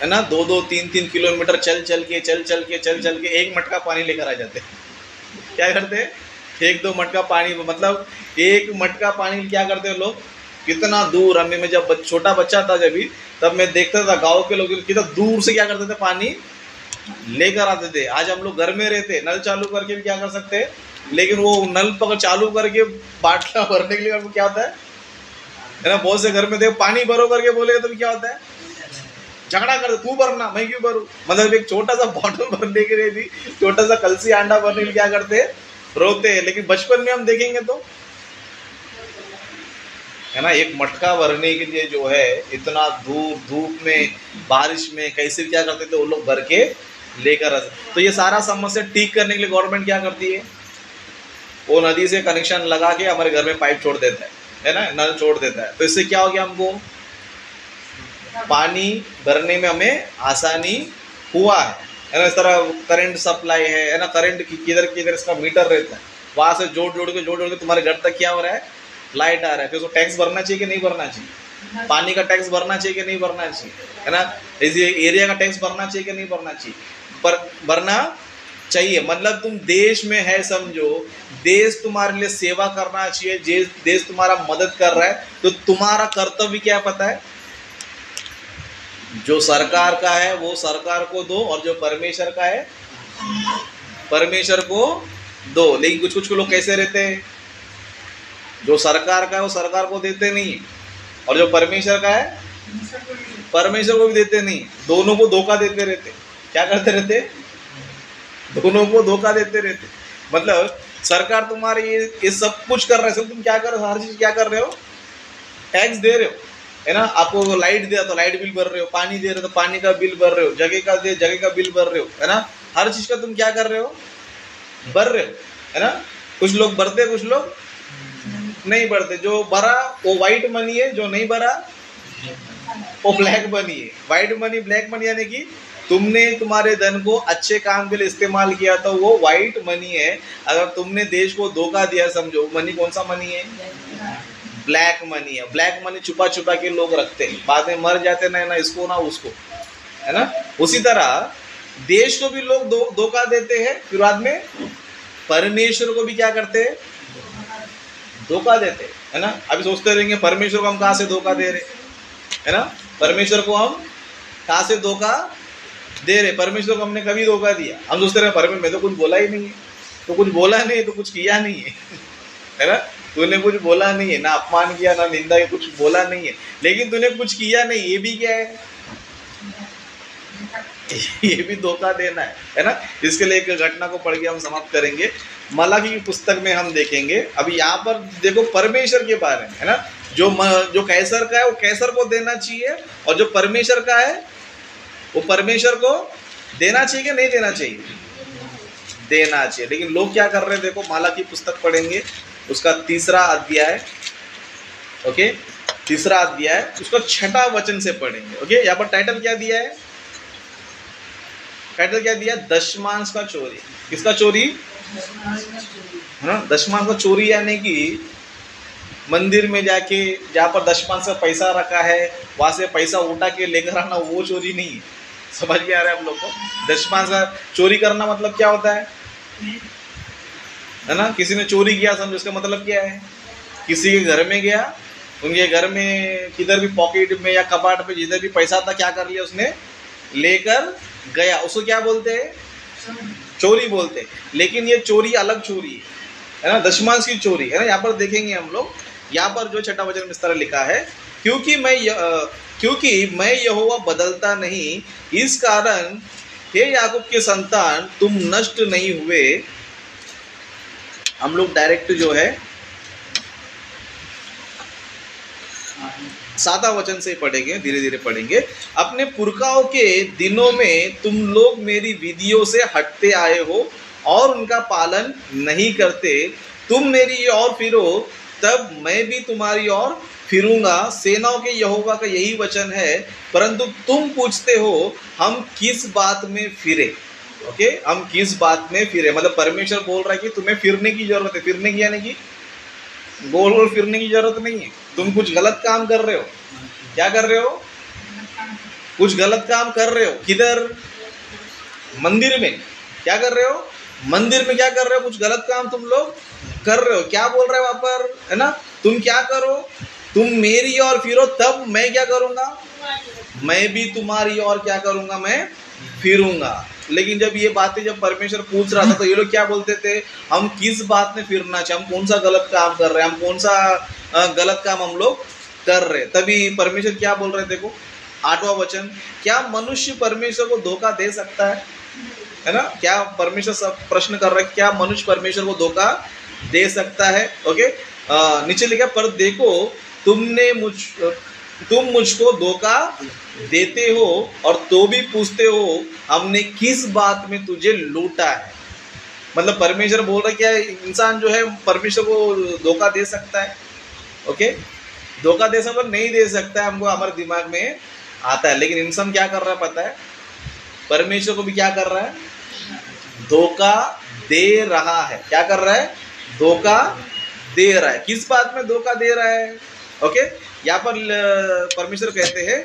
है ना, 2-2, 3-3 किलोमीटर चल चल के एक मटका पानी लेकर आ जाते हैं। क्या करते हैं, 1-2 मटका पानी, मतलब एक मटका पानी क्या करते हैं लोग, कितना दूर। हमें मैं जब छोटा बच्चा था जब भी, तब मैं देखता था गाँव के लोग कितना दूर से क्या करते थे, पानी लेकर आते थे। आज हम लोग घर में रहते, नल चालू करके भी क्या कर सकते हैं, लेकिन वो नल पकड़ चालू करके बाटला भरने के लिए क्या होता है ना, बहुत से घर में देखो पानी भरो करके बोले तो क्या होता है, झगड़ा कर, तू भरना मैं क्यों भरूं। मतलब एक छोटा सा बॉटल भरने के लिए भी, छोटा सा कलसी अंडा भरने के लिए क्या करते हैं, रोते हैं। लेकिन बचपन में हम देखेंगे तो, है ना, एक मटका भरने के लिए जो है इतना दूर धूप में बारिश में कैसे क्या करते थे वो लोग, भर के लेकर आते। तो ये सारा समस्या ठीक करने के लिए गवर्नमेंट क्या करती है, वो नदी से कनेक्शन लगा के हमारे घर में पाइप छोड़ देता है ना, नल छोड़ देता है। तो इससे क्या हो गया, हमको पानी भरने में हमें आसानी हुआ है ना। इस तरह करंट सप्लाई है ना, करंट किधर किधर इसका मीटर रहता है, वहाँ से जोड़ जोड़ के तुम्हारे घर तक क्या हो रहा है, लाइट आ रहा है। फिर उसको टैक्स भरना चाहिए कि नहीं भरना चाहिए, पानी का टैक्स भरना चाहिए कि नहीं भरना चाहिए, है ना, इस एरिया का टैक्स भरना चाहिए कि नहीं भरना चाहिए, पर भरना चाहिए। मतलब तुम देश में है समझो, देश तुम्हारे लिए सेवा करना चाहिए, देश तुम्हारा मदद कर रहा है, तो तुम्हारा कर्तव्य क्या पता है, जो सरकार का है वो सरकार को दो, और जो परमेश्वर का है परमेश्वर को दो। लेकिन कुछ कुछ लोग कैसे रहते हैं, जो सरकार का है वो सरकार को देते नहीं है, और जो परमेश्वर का है परमेश्वर को भी देते नहीं, दोनों को धोखा देते रहते। क्या करते रहते? दोनों को धोखा देते रहते। मतलब सरकार तुम्हारे ये सब कुछ कर रहे हो, तुम क्या कर रहे हो? हर चीज क्या कर रहे हो? टैक्स दे रहे हो, है ना। आपको लाइट दिया तो लाइट बिल भर रहे हो, पानी दे रहे हो तो पानी का बिल भर रहे हो, जगह का बिल भर रहे हो, है ना। हर चीज का तुम क्या कर रहे हो? भर रहे हो, है ना। कुछ लोग भरते, कुछ लोग नहीं भरते। जो भरा वो व्हाइट मनी है, जो नहीं भरा वो ब्लैक मनी है। व्हाइट मनी, ब्लैक मनी यानी कि तुमने तुम्हारे धन को अच्छे काम के लिए इस्तेमाल किया तो वो व्हाइट मनी है। अगर तुमने देश को धोखा दिया, समझो मनी कौन सा मनी है? ब्लैक मनी है। ब्लैक मनी छुपा छुपा के लोग रखते हैं, बाद में मर जाते ना इसको ना उसको, है ना। उसी तरह देश को भी लोग धोखा देते हैं, फिर बाद में परमेश्वर को भी क्या करते हैं? धोखा देते हैं, है ना। अभी सोचते रहेंगे परमेश्वर को हम कहाँ से धोखा दे रहे, है ना। परमेश्वर को हम कहाँ से धोखा दे रहे? परमेश्वर को हमने कभी धोखा दिया? हम सोचते रहे परमेश्वर मैं तो कुछ बोला ही नहीं है, तो कुछ बोला नहीं तो कुछ किया नहीं है, है ना। तूने कुछ बोला नहीं है, ना अपमान किया ना निंदा किया, कुछ बोला नहीं है, लेकिन तूने कुछ किया नहीं, ये भी क्या है? ये भी धोखा देना है ना। इसके लिए एक घटना को पढ़ के हम समाप्त करेंगे। मलाकी की पुस्तक में हम देखेंगे। अभी यहाँ पर देखो परमेश्वर के बारे में, है ना। जो कैसर का है वो कैसर को देना चाहिए, और जो परमेश्वर का है वो परमेश्वर को देना चाहिए कि नहीं देना चाहिए? देना चाहिए। लेकिन लोग क्या कर रहे हैं? देखो मलाकी की पुस्तक पढ़ेंगे, उसका 3रा अध्याय, ओके, 3रा अध्याय, उसका 6ठा वचन से पढ़ेंगे। ओके, यहाँ पर टाइटल क्या दिया है? टाइटल क्या दिया? दशमांश का चोरी। किसका चोरी? है ना। दशमांश का चोरी यानी कि मंदिर में जाके जहाँ पर दशमांश का पैसा रखा है वहां से पैसा उठा के लेकर आना, वो चोरी नहीं है। समझ में आ रहा है आप लोग को? दशमांश का चोरी करना मतलब क्या होता है ना। किसी ने चोरी किया, समझो उसका मतलब क्या है? किसी के घर में गया, उनके घर में किधर भी पॉकेट में या कबाट पे जिधर भी पैसा था, क्या कर लिया उसने? लेकर गया। उसको क्या बोलते हैं? चोरी बोलते हैं। लेकिन ये चोरी अलग चोरी है ना, दशमांश की चोरी, है ना। यहाँ पर देखेंगे हम लोग, यहाँ पर जो 6ठा वचन में इस तरह लिखा है, क्योंकि मैं यहोवा बदलता नहीं, इस कारण हे याकूब के संतान तुम नष्ट नहीं हुए। हम लोग डायरेक्ट जो है 7वां वचन से पढ़ेंगे, धीरे धीरे पढ़ेंगे। अपने पुरखाओं के दिनों में तुम लोग मेरी विधियों से हटते आए हो और उनका पालन नहीं करते। तुम मेरी ओर फिरो, तब मैं भी तुम्हारी ओर फिरूंगा। सेनाओं के यहोवा का यही वचन है। परंतु तुम पूछते हो हम किस बात में फिरे? ओके, हम किस बात में फिरे, मतलब परमेश्वर बोल रहा है कि तुम्हें फिरने की जरूरत है। फिरने की यानी कि गोल गोल फिरने की जरूरत नहीं है। तुम कुछ गलत काम कर रहे हो। क्या कर रहे हो? कुछ गलत काम कर रहे हो। किधर? मंदिर में। क्या कर रहे हो? मंदिर में क्या कर रहे हो? कुछ गलत काम तुम लोग कर रहे हो। क्या बोल रहे हो वहां पर, है ना। तुम क्या करो? तुम मेरी ओर फिरो, तब मैं क्या करूंगा? मैं भी तुम्हारी ओर क्या करूंगा? मैं फिरूंगा। लेकिन जब ये बातें जब परमेश्वर पूछ रहा था तो ये लोग क्या बोलते थे? हम किस बात में फिरना चाहिए? हम कौन सा गलत काम कर रहे हैं? हम कौन सा गलत काम हम लोग कर रहे हैं? तभी परमेश्वर क्या बोल रहे हैं? देखो 8वां वचन, क्या मनुष्य परमेश्वर को धोखा दे सकता है ना। क्या परमेश्वर सब प्रश्न कर रहा है, क्या मनुष्य परमेश्वर को धोखा दे सकता है? ओके, नीचे लिखा, पर देखो तुम मुझको धोखा देते हो और तो भी पूछते हो हमने किस बात में तुझे लूटा है। मतलब परमेश्वर बोल रहा है क्या इंसान जो है परमेश्वर को धोखा दे सकता है? ओके, धोखा दे सकता नहीं दे सकता है, हमको हमारे दिमाग में आता है। लेकिन इंसान क्या कर रहा है पता है? परमेश्वर को भी क्या कर रहा है? धोखा दे रहा है। क्या कर रहा है? धोखा दे रहा है। किस बात में धोखा दे रहा है? ओके, यहाँ पर परमेश्वर कहते हैं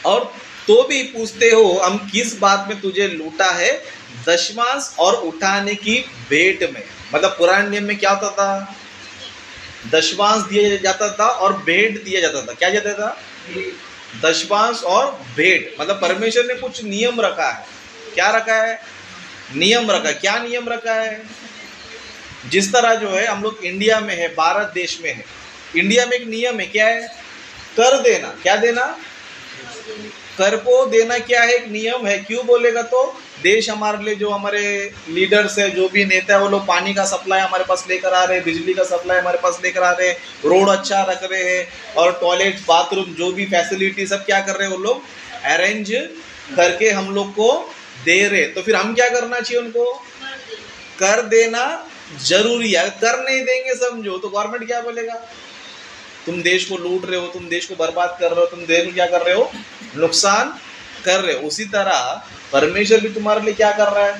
और तो भी पूछते हो हम किस बात में तुझे लूटा है? दशमांश और उठाने की भेंट में। मतलब पुराने नियम में क्या होता था? दशमांश दिया जाता था और भेंट दिया जाता था। क्या जाता था? दशमांश और भेंट। मतलब परमेश्वर ने कुछ नियम रखा है। क्या रखा है? नियम रखा है। क्या नियम रखा है? जिस तरह जो है हम लोग इंडिया में है, भारत देश में है, इंडिया में एक नियम है। क्या है? कर देना, क्या देना? कर को देना क्या है? एक नियम है। क्यों बोलेगा तो देश हमारे लिए, जो हमारे लीडर्स है, जो भी नेता है, वो लोग पानी का सप्लाई हमारे पास लेकर आ रहे हैं, बिजली का सप्लाई हमारे पास लेकर आ रहे हैं, रोड अच्छा रख रहे हैं, और टॉयलेट बाथरूम जो भी फैसिलिटी सब क्या कर रहे हैं वो लोग अरेंज करके हम लोग को दे रहे। तो फिर हम क्या करना चाहिए? उनको कर देना जरूरी है। कर नहीं देंगे समझो तो गवर्नमेंट क्या बोलेगा? तुम देश को लूट रहे हो, तुम देश को बर्बाद कर रहे हो, तुम देश को क्या कर रहे हो? नुकसान कर रहे हो। उसी तरह परमेश्वर भी तुम्हारे लिए क्या कर रहा है?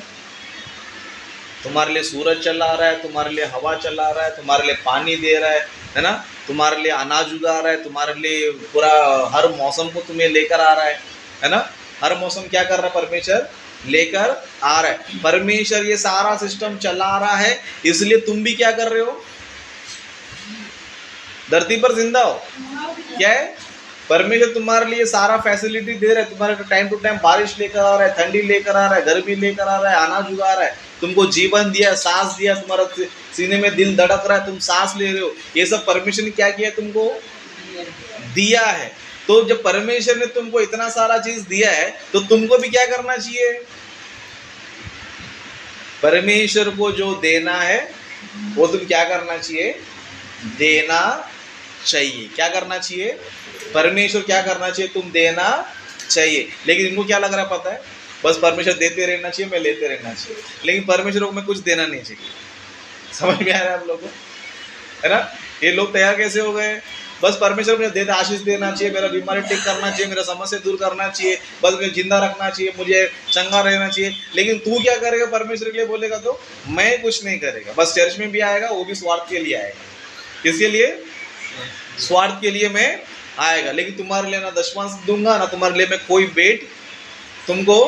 तुम्हारे लिए सूरज चला रहा है, तुम्हारे लिए हवा चला रहा है, तुम्हारे लिए पानी दे रहा है ना, तुम्हारे लिए अनाज उगा रहा है, तुम्हारे लिए पूरा हर मौसम को तुम्हें लेकर आ रहा है ना। हर मौसम क्या कर रहा है? परमेश्वर लेकर आ रहा है। परमेश्वर ये सारा सिस्टम चला रहा है, इसलिए तुम भी क्या कर रहे हो? धरती पर जिंदा हो। क्या है? परमेश्वर तुम्हारे लिए सारा फैसिलिटी दे रहा है, तुम्हारे टाइम टू टाइम बारिश लेकर आ रहा है, ठंडी लेकर आ रहा है, गर्मी लेकर आ रहा है, अनाज उगा रहा है, तुमको जीवन दिया, सांस दिया, तुम्हारा सीने में दिल धड़क रहा है, तुम सांस ले रहे हो। ये सब परमेश्वर ने क्या किया? तुमको दिया है। तो जब परमेश्वर ने तुमको इतना सारा चीज दिया है तो तुमको भी क्या करना चाहिए? परमेश्वर को जो देना है वो तुम क्या करना चाहिए? देना चाहिए। क्या करना चाहिए? परमेश्वर क्या करना चाहिए? तुम देना चाहिए। लेकिन इनको क्या लग रहा है पता है? बस परमेश्वर देते रहना चाहिए, मैं लेते रहना चाहिए, लेकिन परमेश्वर को मैं कुछ देना नहीं चाहिए। समझ में आ रहा है आप लोगों को? है ना? ये लोग तैयार कैसे हो गए? बस परमेश्वर मुझे देता, आशीष देना चाहिए, मेरा बीमारी ठीक करना चाहिए, मेरा समस्या दूर करना चाहिए, बस मुझे जिंदा रखना चाहिए, मुझे चंगा रहना चाहिए। लेकिन तू क्या करेगा परमेश्वर के लिए बोलेगा तो? मैं कुछ नहीं करेगा। बस चर्च में भी आएगा, वो भी स्वार्थ के लिए आएगा। किसके लिए? स्वार्थ के लिए मैं आएगा। लेकिन तुम्हारे लिए ना दशमांश दूंगा, ना तुम्हारे लिए मैं कोई भेंट तुमको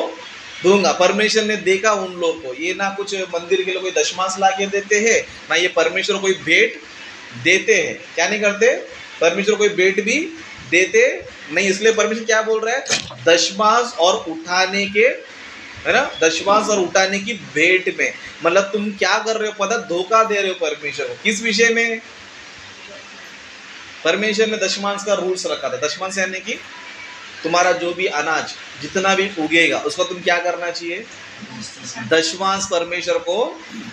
दूंगा। परमेश्वर ने देखा उन लोग को, ये ना कुछ मंदिर के लिए कोई दशमांश ला के देते हैं, ना ये परमेश्वर कोई भेंट देते हैं। क्या नहीं करते? परमेश्वर कोई भेंट भी देते नहीं। इसलिए परमेश्वर क्या बोल रहा है? दशमांश और उठाने के, है ना, दशमांश और उठाने की भेंट में। मतलब तुम क्या कर रहे हो पता? धोखा दे रहे हो परमेश्वर को। किस विषय में? परमेश्वर ने दशमांश का रूल्स रखा था। दशमांश यानी कि तुम्हारा जो भी अनाज जितना भी उगेगा उसको तुम क्या करना चाहिए? दशमांश परमेश्वर को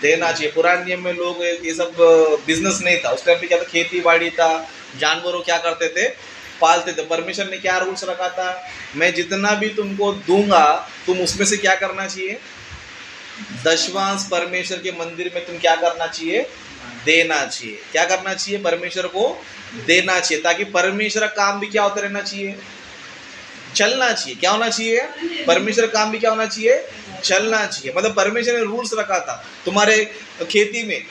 देना चाहिए। पुराने नियम में लोग ये सब बिजनेस नहीं था, उस टाइम पे क्या था? खेती बाड़ी था, जानवरों क्या करते थे? पालते थे। परमेश्वर ने क्या रूल्स रखा था? मैं जितना भी तुमको दूंगा तुम उसमें से क्या करना चाहिए? दशमांश परमेश्वर के मंदिर में तुम क्या करना चाहिए? देना चाहिए। क्या करना चाहिए? परमेश्वर को देना चाहिए, ताकि परमेश्वर का काम भी क्या होता रहना चाहिए? चलना चाहिए। क्या होना चाहिए? परमेश्वर काम भी क्या होना चाहिए? चलना चाहिए। मतलब परमेश्वर ने रूल्स रखा था, तुम्हारे खेती में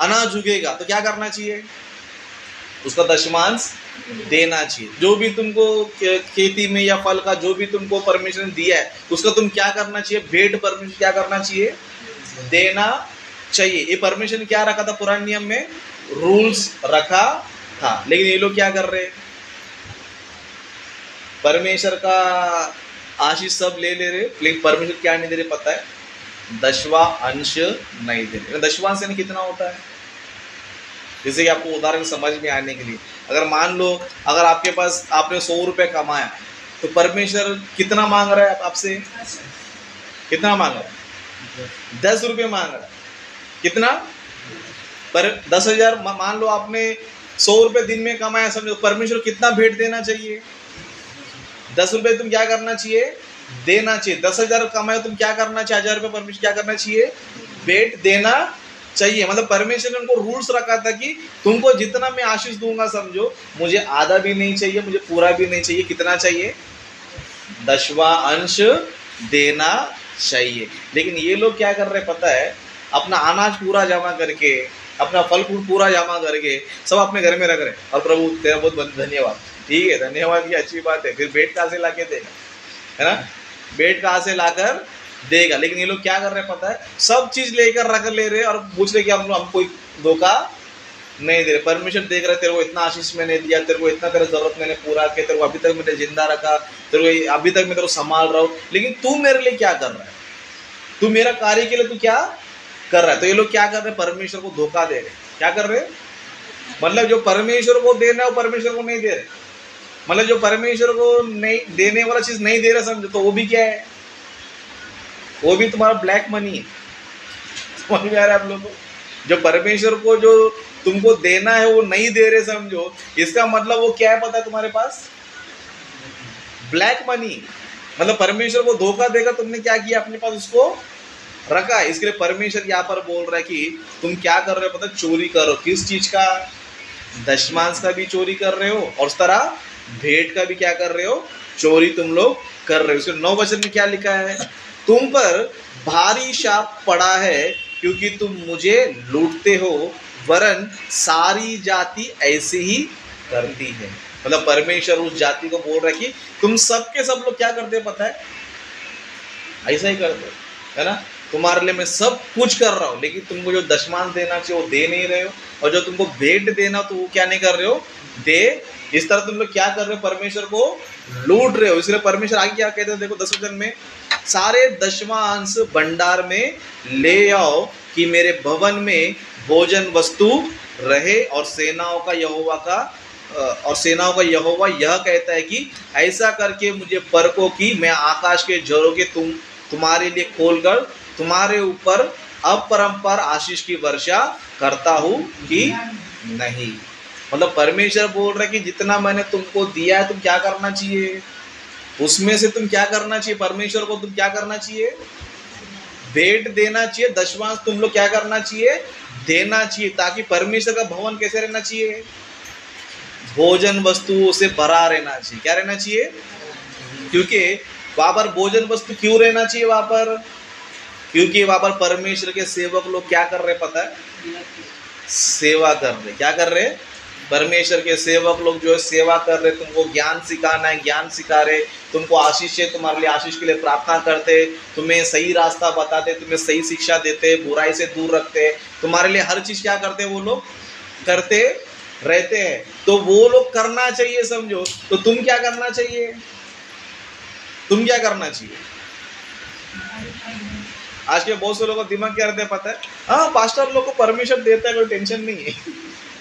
अनाज उगेगा तो क्या करना चाहिए? उसका दशमांश देना चाहिए। जो भी तुमको खेती में या फल का जो भी तुमको परमेश्वर ने दिया है उसका तुम क्या करना चाहिए? भेंट परमेश्वर क्या करना चाहिए? देना चाहिए। ये परमेश्वर ने क्या रखा था? पुराने नियम में रूल्स रखा था। लेकिन ये लोग क्या कर रहे हैं? परमेश्वर का आशीष सब ले रहे, लेकिन परमेश्वर क्या नहीं दे रहे पता है? दशवां अंश नहीं दे रहे। दशवां अंश यानी कितना होता है? जैसे कि आपको उदाहरण समझ में आने के लिए, अगर मान लो अगर आपके पास आपने 100 रुपये कमाया तो परमेश्वर कितना मांग रहा है आपसे? कितना मांग रहा है? 10 रुपये मांग रहा है। कितना? पर 10,000 मान लो आपने 100 रुपये दिन में कमाया, समझो परमेश्वर कितना भेंट देना चाहिए? 10 रुपये तुम क्या करना चाहिए? देना चाहिए। 10,000 कमाए तुम क्या करना चाहिए? 1,000 रुपये परमेश्वर क्या करना चाहिए? भेंट देना चाहिए। मतलब परमेश्वर ने उनको रूल्स रखा था कि तुमको जितना मैं आशीष दूंगा समझो मुझे आधा भी नहीं चाहिए, मुझे पूरा भी नहीं चाहिए। कितना चाहिए? दशवां अंश देना चाहिए। लेकिन ये लोग क्या कर रहे पता है? अपना अनाज पूरा जमा करके, अपना फल फूल पूरा जमा करके सब अपने घर में रख रहे। और प्रभु तेरा बहुत धन्यवाद। ठीक है, धन्यवाद की अच्छी बात है। फिर भेंट कहाँ से ला के देगा? है ना? भेंट कहाँ से लाकर देगा? लेकिन ये लोग क्या कर रहे हैं पता है? सब चीज लेकर रख ले रहे और पूछ रहे कि हम कोई धोखा नहीं दे रहे। परमेश्वर देख रहे तेरे को इतना आशीष मैंने दिया, तेरे को इतना तेरा जरूरत मैंने पूरा किया, तेरे को अभी तक मैंने जिंदा रखा, तेरे को अभी तक मैं तेरे को संभाल रहा हूँ, लेकिन तू मेरे लिए क्या कर रहा है? तू मेरा कार्य के लिए तू क्या कर रहा है? तो ये लोग क्या कर रहे हैं? परमेश्वर को धोखा दे रहे। क्या कर रहे? मतलब जो परमेश्वर को देना है वो परमेश्वर को नहीं दे रहे। मतलब जो परमेश्वर को नहीं देने वाला चीज नहीं दे रहा समझो, तो वो भी क्या है, वो भी तुम्हारा ब्लैक मनी है। समझ में आ रहा है आप लोगों को? जो परमेश्वर को जो तुमको देना है वो नहीं दे रहे समझो, इसका मतलब वो क्या है पता है तुम्हारे पास, ब्लैक मनी। मतलब परमेश्वर को धोखा देकर तुमने क्या किया, अपने पास उसको रखा है। इसके लिए परमेश्वर यहाँ पर बोल रहा है कि तुम क्या कर रहे हो पता, चोरी करो। किस चीज का, दशमांश का भी चोरी कर रहे हो, और उस तरह भेंट का भी क्या कर रहे हो, चोरी तुम लोग कर रहे हो। इसके 9 वचन में क्या लिखा है, तुम पर भारी शाप पड़ा है क्योंकि तुम मुझे लूटते हो, वरन सारी जाति ऐसे ही करती है। मतलब परमेश्वर उस जाति को बोल रहा है कि तुम सबके सब लोग क्या करते हैं पता है, ऐसा ही करते हो, है ना। तुम्हारे लिए मैं सब कुछ कर रहा हूँ, लेकिन तुमको जो दशमांश देना चाहिए वो दे नहीं रहे हो, और जो तुमको भेंट देना तो वो क्या नहीं कर रहे हो, दे। इस तरह तुम लोग क्या कर रहे हो, परमेश्वर को लूट रहे हो। इसलिए परमेश्वर आगे क्या कहते हैं, देखो 10 वचन में, सारे दशमांश भंडार में ले आओ कि मेरे भवन में भोजन वस्तु रहे, और सेनाओं का यहोवा यह कहता है कि ऐसा करके मुझे परखो कि मैं आकाश के झरोखे के तुम्हारे लिए खोलकर तुम्हारे ऊपर अपरंपार आशीष की वर्षा करता हूँ कि नहीं। मतलब परमेश्वर बोल रहा है कि जितना मैंने तुमको दिया है तुम क्या करना चाहिए, उसमें से तुम क्या करना चाहिए, परमेश्वर को तुम क्या करना चाहिए, भेंट देना चाहिए। दशमांश तुम लोग क्या करना चाहिए, देना चाहिए, ताकि परमेश्वर का भवन कैसे रहना चाहिए, भोजन वस्तुओं से भरा रहना चाहिए। क्या रहना चाहिए, क्योंकि वहां पर भोजन वस्तु क्यों रहना चाहिए वहां पर, क्योंकि वहां पर परमेश्वर के सेवक लोग क्या कर रहे पता है, सेवा कर रहे। क्या कर रहे, परमेश्वर के सेवक लोग जो है सेवा कर रहे, तुमको ज्ञान सिखाना है, ज्ञान सिखा रहे, तुमको आशीष है, तुम्हारे लिए आशीष के लिए प्रार्थना करते, तुम्हें सही रास्ता बताते, तुम्हें सही शिक्षा देते, बुराई से दूर रखते, तुम्हारे लिए हर चीज क्या करते, वो लोग करते रहते हैं। तो वो लोग करना चाहिए समझो, तो तुम क्या करना चाहिए, तुम क्या करना चाहिए। आज के बहुत से लोगों का दिमाग क्या रहता है पता है, हाँ पास्टर लोग को परमेश्वर देता है, कोई टेंशन नहीं है,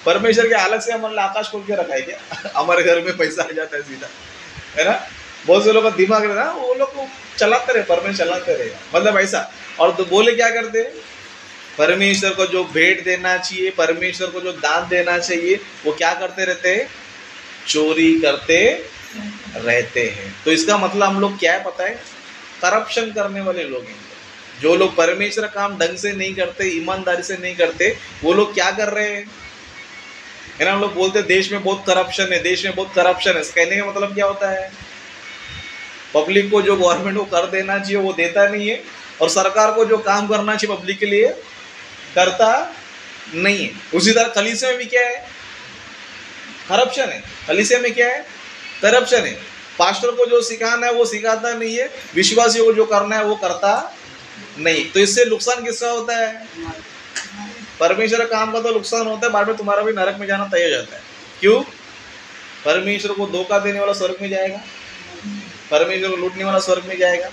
परमेश्वर के अलग से हमारे आकाश खोल के रखा है क्या, हमारे घर में पैसा आ जाता है सीधा, है ना। बहुत से लोग का दिमाग रहता है, वो लोग को चलाते रहे, परमेश्वर चलाते रहेगा, मतलब ऐसा। और तो बोले क्या करते, परमेश्वर को जो भेंट देना चाहिए, परमेश्वर को जो दान देना चाहिए, वो क्या करते रहते हैं, चोरी करते रहते हैं। तो इसका मतलब हम लोग क्या है पता है, करप्शन करने वाले लोग हैं। जो लोग परमेश्वर काम ढंग से नहीं करते, ईमानदारी से नहीं करते, वो लोग क्या कर रहे हैं, है ना। हम लोग बोलते हैं देश में बहुत करप्शन है, देश में बहुत करप्शन है। कहने का मतलब क्या होता है, पब्लिक को जो गवर्नमेंट को कर देना चाहिए वो देता नहीं है, और सरकार को जो काम करना चाहिए पब्लिक के लिए करता नहीं है। उसी तरह कलीसिया में भी क्या है, करप्शन है। कलीसिया में क्या है, करप्शन है। पास्टर को जो सिखाना है वो सिखाता नहीं है, विश्वासियों को जो करना है वो करता नहीं। तो इससे नुकसान किसका होता है, परमेश्वर काम का तो नुकसान होता है, बाद में तुम्हारा भी नरक में जाना तय हो जाता है। क्यों, परमेश्वर को धोखा देने वाला स्वर्ग में जाएगा, परमेश्वर को लूटने वाला स्वर्ग में जाएगा,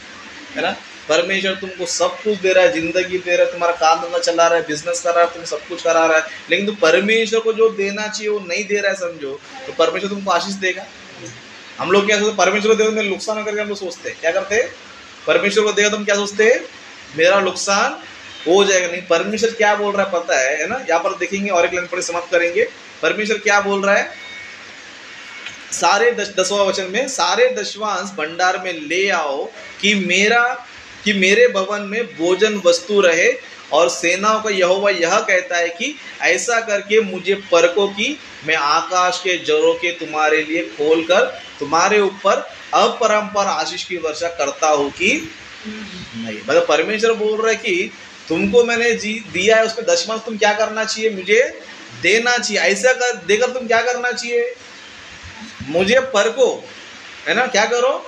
है ना। परमेश्वर तुमको सब कुछ दे रहा है, जिंदगी दे रहा है, तुम्हारा काम धंधा चला रहा है, बिजनेस कर रहा है, तुम सब कुछ करा रहा है, लेकिन तुम परमेश्वर को जो देना चाहिए वो नहीं दे रहा है समझो, तो परमेश्वर तुमको आशीष देगा। हम लोग क्या सोचते, परमेश्वर को देगा मेरा नुकसान करके हम लोग सोचते हैं, क्या करते हैं, परमेश्वर को देगा तुम क्या सोचते हैं, मेरा नुकसान हो जाएगा। नहीं, परमेश्वर क्या बोल रहा है पता है ना। यहाँ पर देखेंगे और एक लाइन पढ़े समाप्त करेंगे। परमेश्वर क्या बोल रहा है, सारे 10वां वचन में, सारे दशमांश भंडार में ले आओ कि मेरे भवन में भोजन वस्तु रहे, और सेनाओं का यहोवा यह कहता है कि ऐसा करके मुझे परखो कि मैं आकाश के झरोखे तुम्हारे लिए खोलकर तुम्हारे ऊपर अपरंपार आशीष की वर्षा करता हूँ कि नहीं। मतलब परमेश्वर बोल रहा है कि तुमको मैंने दिया है, उसमें दशमांश तुम क्या करना चाहिए, मुझे देना चाहिए। ऐसा कर देकर तुम क्या करना चाहिए, मुझे परखो, है ना। क्या करो,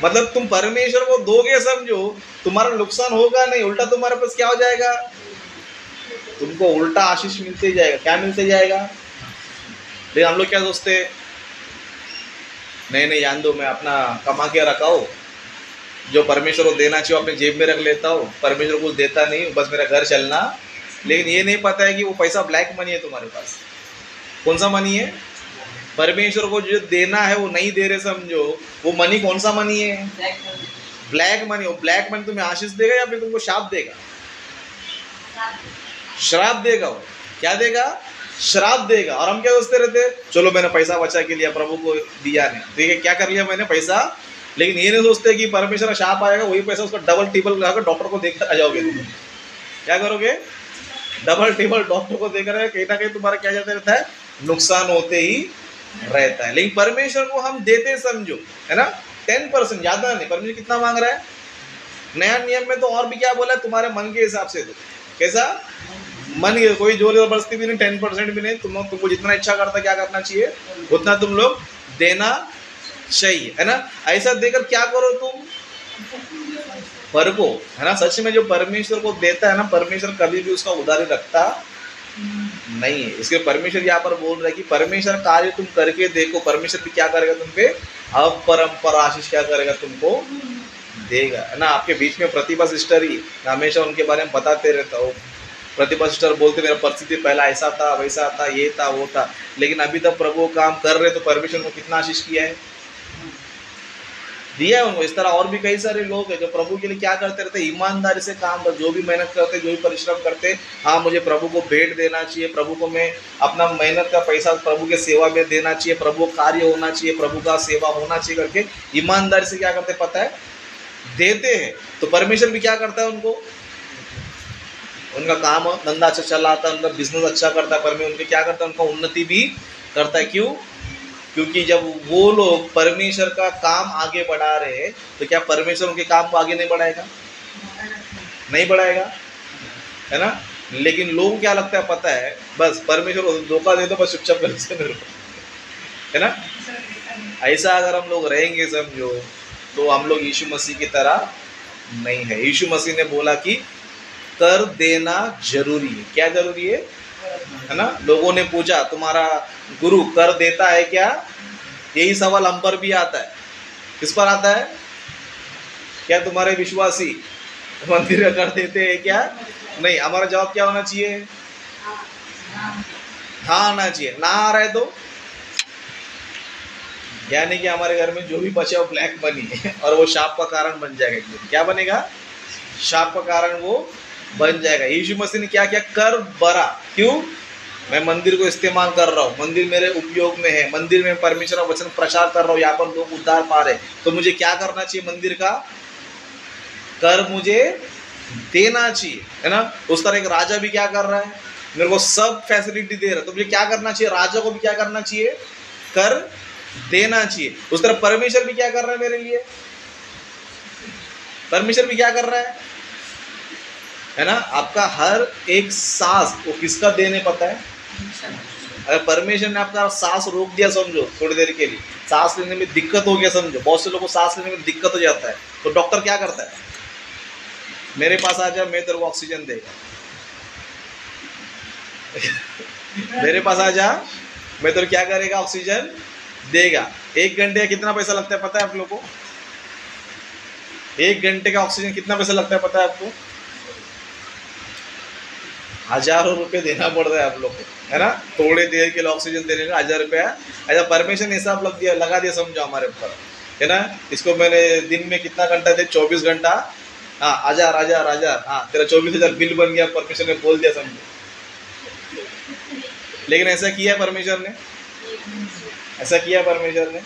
मतलब तुम परमेश्वर को दोगे समझो, तुम्हारा नुकसान होगा नहीं, उल्टा तुम्हारे पास क्या हो जाएगा, तुमको उल्टा आशीष मिलते जाएगा। क्या मिलते जाएगा, लेकिन हम लोग क्या सोचते, नहीं जान दो, मैं अपना कमा के रखा हो, जो परमेश्वर को देना चाहिए अपने जेब में रख लेता हूँ, परमेश्वर कुछ देता नहीं, बस मेरा घर चलना। लेकिन ये नहीं पता है कि वो पैसा ब्लैक मनी है तुम्हारे पास। कौन सा मनी है, परमेश्वर को जो देना है वो नहीं दे रहे समझो। वो मनी कौन सा मनी है? Black money. वो ब्लैक मनी तुम्हें आशीष देगा या फिर तुमको शाप देगा? श्राप देगा। वो क्या देगा? श्राप देगा। और हम क्या सोचते रहते, चलो मैंने पैसा बचा के लिया, प्रभु को दिया नहीं, ठीक है, क्या कर लिया मैंने पैसा। लेकिन ये नहीं सोचते कि परमेश्वर का शाप आएगा, वही पैसा उसका डबल टिबल लगाकर डॉक्टर को देकर आ जाओगे। तुम क्या करोगे? डबल टिबल डॉक्टर को देकर कहीं ना कहीं तुम्हारा क्या जाता रहता है, नुकसान होते ही रहता है। लेकिन परमेश्वर को हम देते समझो, है ना, 10%, ज्यादा नहीं। परमेश्वर कितना मांग रहा है? नया नियम में तो और भी क्या बोला है, तुम्हारे मन के हिसाब से दो। कैसा मन? कोई जोर जबरदस्ती भी नहीं, 10% भी नहीं। तुमको जितना इच्छा करता क्या करना चाहिए, उतना तुम लोग देना चाहिए, है ना। ऐसा देकर क्या करो तुम? पर को, है ना। सच में जो परमेश्वर को देता है ना, परमेश्वर कभी भी उसका उधारी रखता नहीं है। इसके परमेश्वर यहाँ पर बोल रहा है कि परमेश्वर कार्य तुम करके देखो, परमेश्वर भी क्या करेगा तुम पे? अपरंपर आशीष क्या करेगा, तुमको देगा, है ना। आपके बीच में प्रतिभा सिस्टर ही, हमेशा उनके बारे में बताते रहता हूँ। प्रतिभा सिस्टर बोलते मेरा परिस्थिति पहला ऐसा था, वैसा था, ये था, वो था, लेकिन अभी तक प्रभु काम कर रहे, तो परमेश्वर को कितना आशीष किया है, दिया है उनको। इस तरह और भी कई सारे लोग हैं जो प्रभु के लिए क्या करते रहते, ईमानदारी से काम कर, जो भी मेहनत करते, जो भी परिश्रम करते, हाँ मुझे प्रभु को भेंट देना चाहिए, प्रभु को मैं अपना मेहनत का पैसा प्रभु के सेवा में देना चाहिए, प्रभु कार्य होना चाहिए, प्रभु का सेवा होना चाहिए करके ईमानदारी से क्या करते पता है, देते हैं। तो परमेश्वर भी क्या करता है, उनको उनका काम धंधा अच्छा चलाता है, उनका बिजनेस अच्छा करता है, परमेश्वर उनके क्या करता है, उनका उन्नति भी करता है। क्यों? क्योंकि जब वो लोग परमेश्वर का काम आगे बढ़ा रहे हैं, तो क्या परमेश्वर उनके काम को आगे नहीं बढ़ाएगा? नहीं बढ़ाएगा, है ना। लेकिन लोगों क्या लगता है पता है, बस परमेश्वर धोखा दे दो, बस चुपचाप कर से रहो, है ना। ऐसा अगर हम लोग रहेंगे समझो, तो हम लोग यीशु मसीह की तरह नहीं है। यीशु मसीह ने बोला कि कर देना जरूरी है। क्या जरूरी है ना। लोगों ने पूछा तुम्हारा गुरु कर देता है क्या? यही सवाल हम पर भी आता है। किस पर आता है? क्या तुम्हारे विश्वासी मंदिर का कर देते हैं क्या? नहीं। हमारा जवाब क्या होना चाहिए? हाँ आना चाहिए। ना आ रहा है तो यानी कि हमारे घर में जो भी बचा वो ब्लैक मनी है, और वो शाप का कारण बन जाएगा। एकदम क्या बनेगा? शाप का कारण वो बन जाएगा। यीशु मसीह ने क्या किया? कर बरा। क्यों? मैं मंदिर को इस्तेमाल कर रहा हूँ, मंदिर मेरे उपयोग में है, मंदिर में परमेश्वर का वचन प्रचार कर रहा हूँ, यहाँ पर लोग उद्धार पा रहे, तो मुझे क्या करना चाहिए? मंदिर का कर मुझे देना चाहिए, है ना। उस तरह एक राजा भी क्या कर रहा है, मेरे को सब फैसिलिटी दे रहा है, तो मुझे क्या करना चाहिए? राजा को भी क्या करना चाहिए? कर देना चाहिए। उस तरह परमेश्वर भी क्या कर रहा है मेरे लिए? परमेश्वर भी क्या कर रहा है ना। आपका हर एक सांस वो किसका देने पता है? अगर परमेश्वर ने आपका सांस रोक दिया समझो थोड़ी देर के लिए, सांस लेने में दिक्कत हो गया समझो, बहुत से लोगों को सांस लेने में दिक्कत हो जाता है, तो डॉक्टर क्या करता है? मेरे पास आ जा, मैं तेरे को ऑक्सीजन देगा। मेरे पास आ जा, मैं तेरे क्या करेगा? ऑक्सीजन देगा। 1 घंटे का कितना पैसा लगता है पता है आप लोगों को? 1 घंटे का ऑक्सीजन कितना पैसा लगता है पता है आपको? हजारों रुपए देना पड़ रहा है आप लोग को, है ना। थोड़े देर के लिए ऑक्सीजन देने का 1000 रुपया। ऐसा परमिशन हिसाब लगा दिया समझो हमारे ऊपर, है ना। इसको मैंने दिन में कितना घंटा दे? 24 घंटा। हाँ 1000, हाँ तेरा 24,000 बिल बन गया, परमेश्वर ने बोल दिया समझो। लेकिन ऐसा किया परमेश्वर ने? ऐसा किया परमेश्वर ने?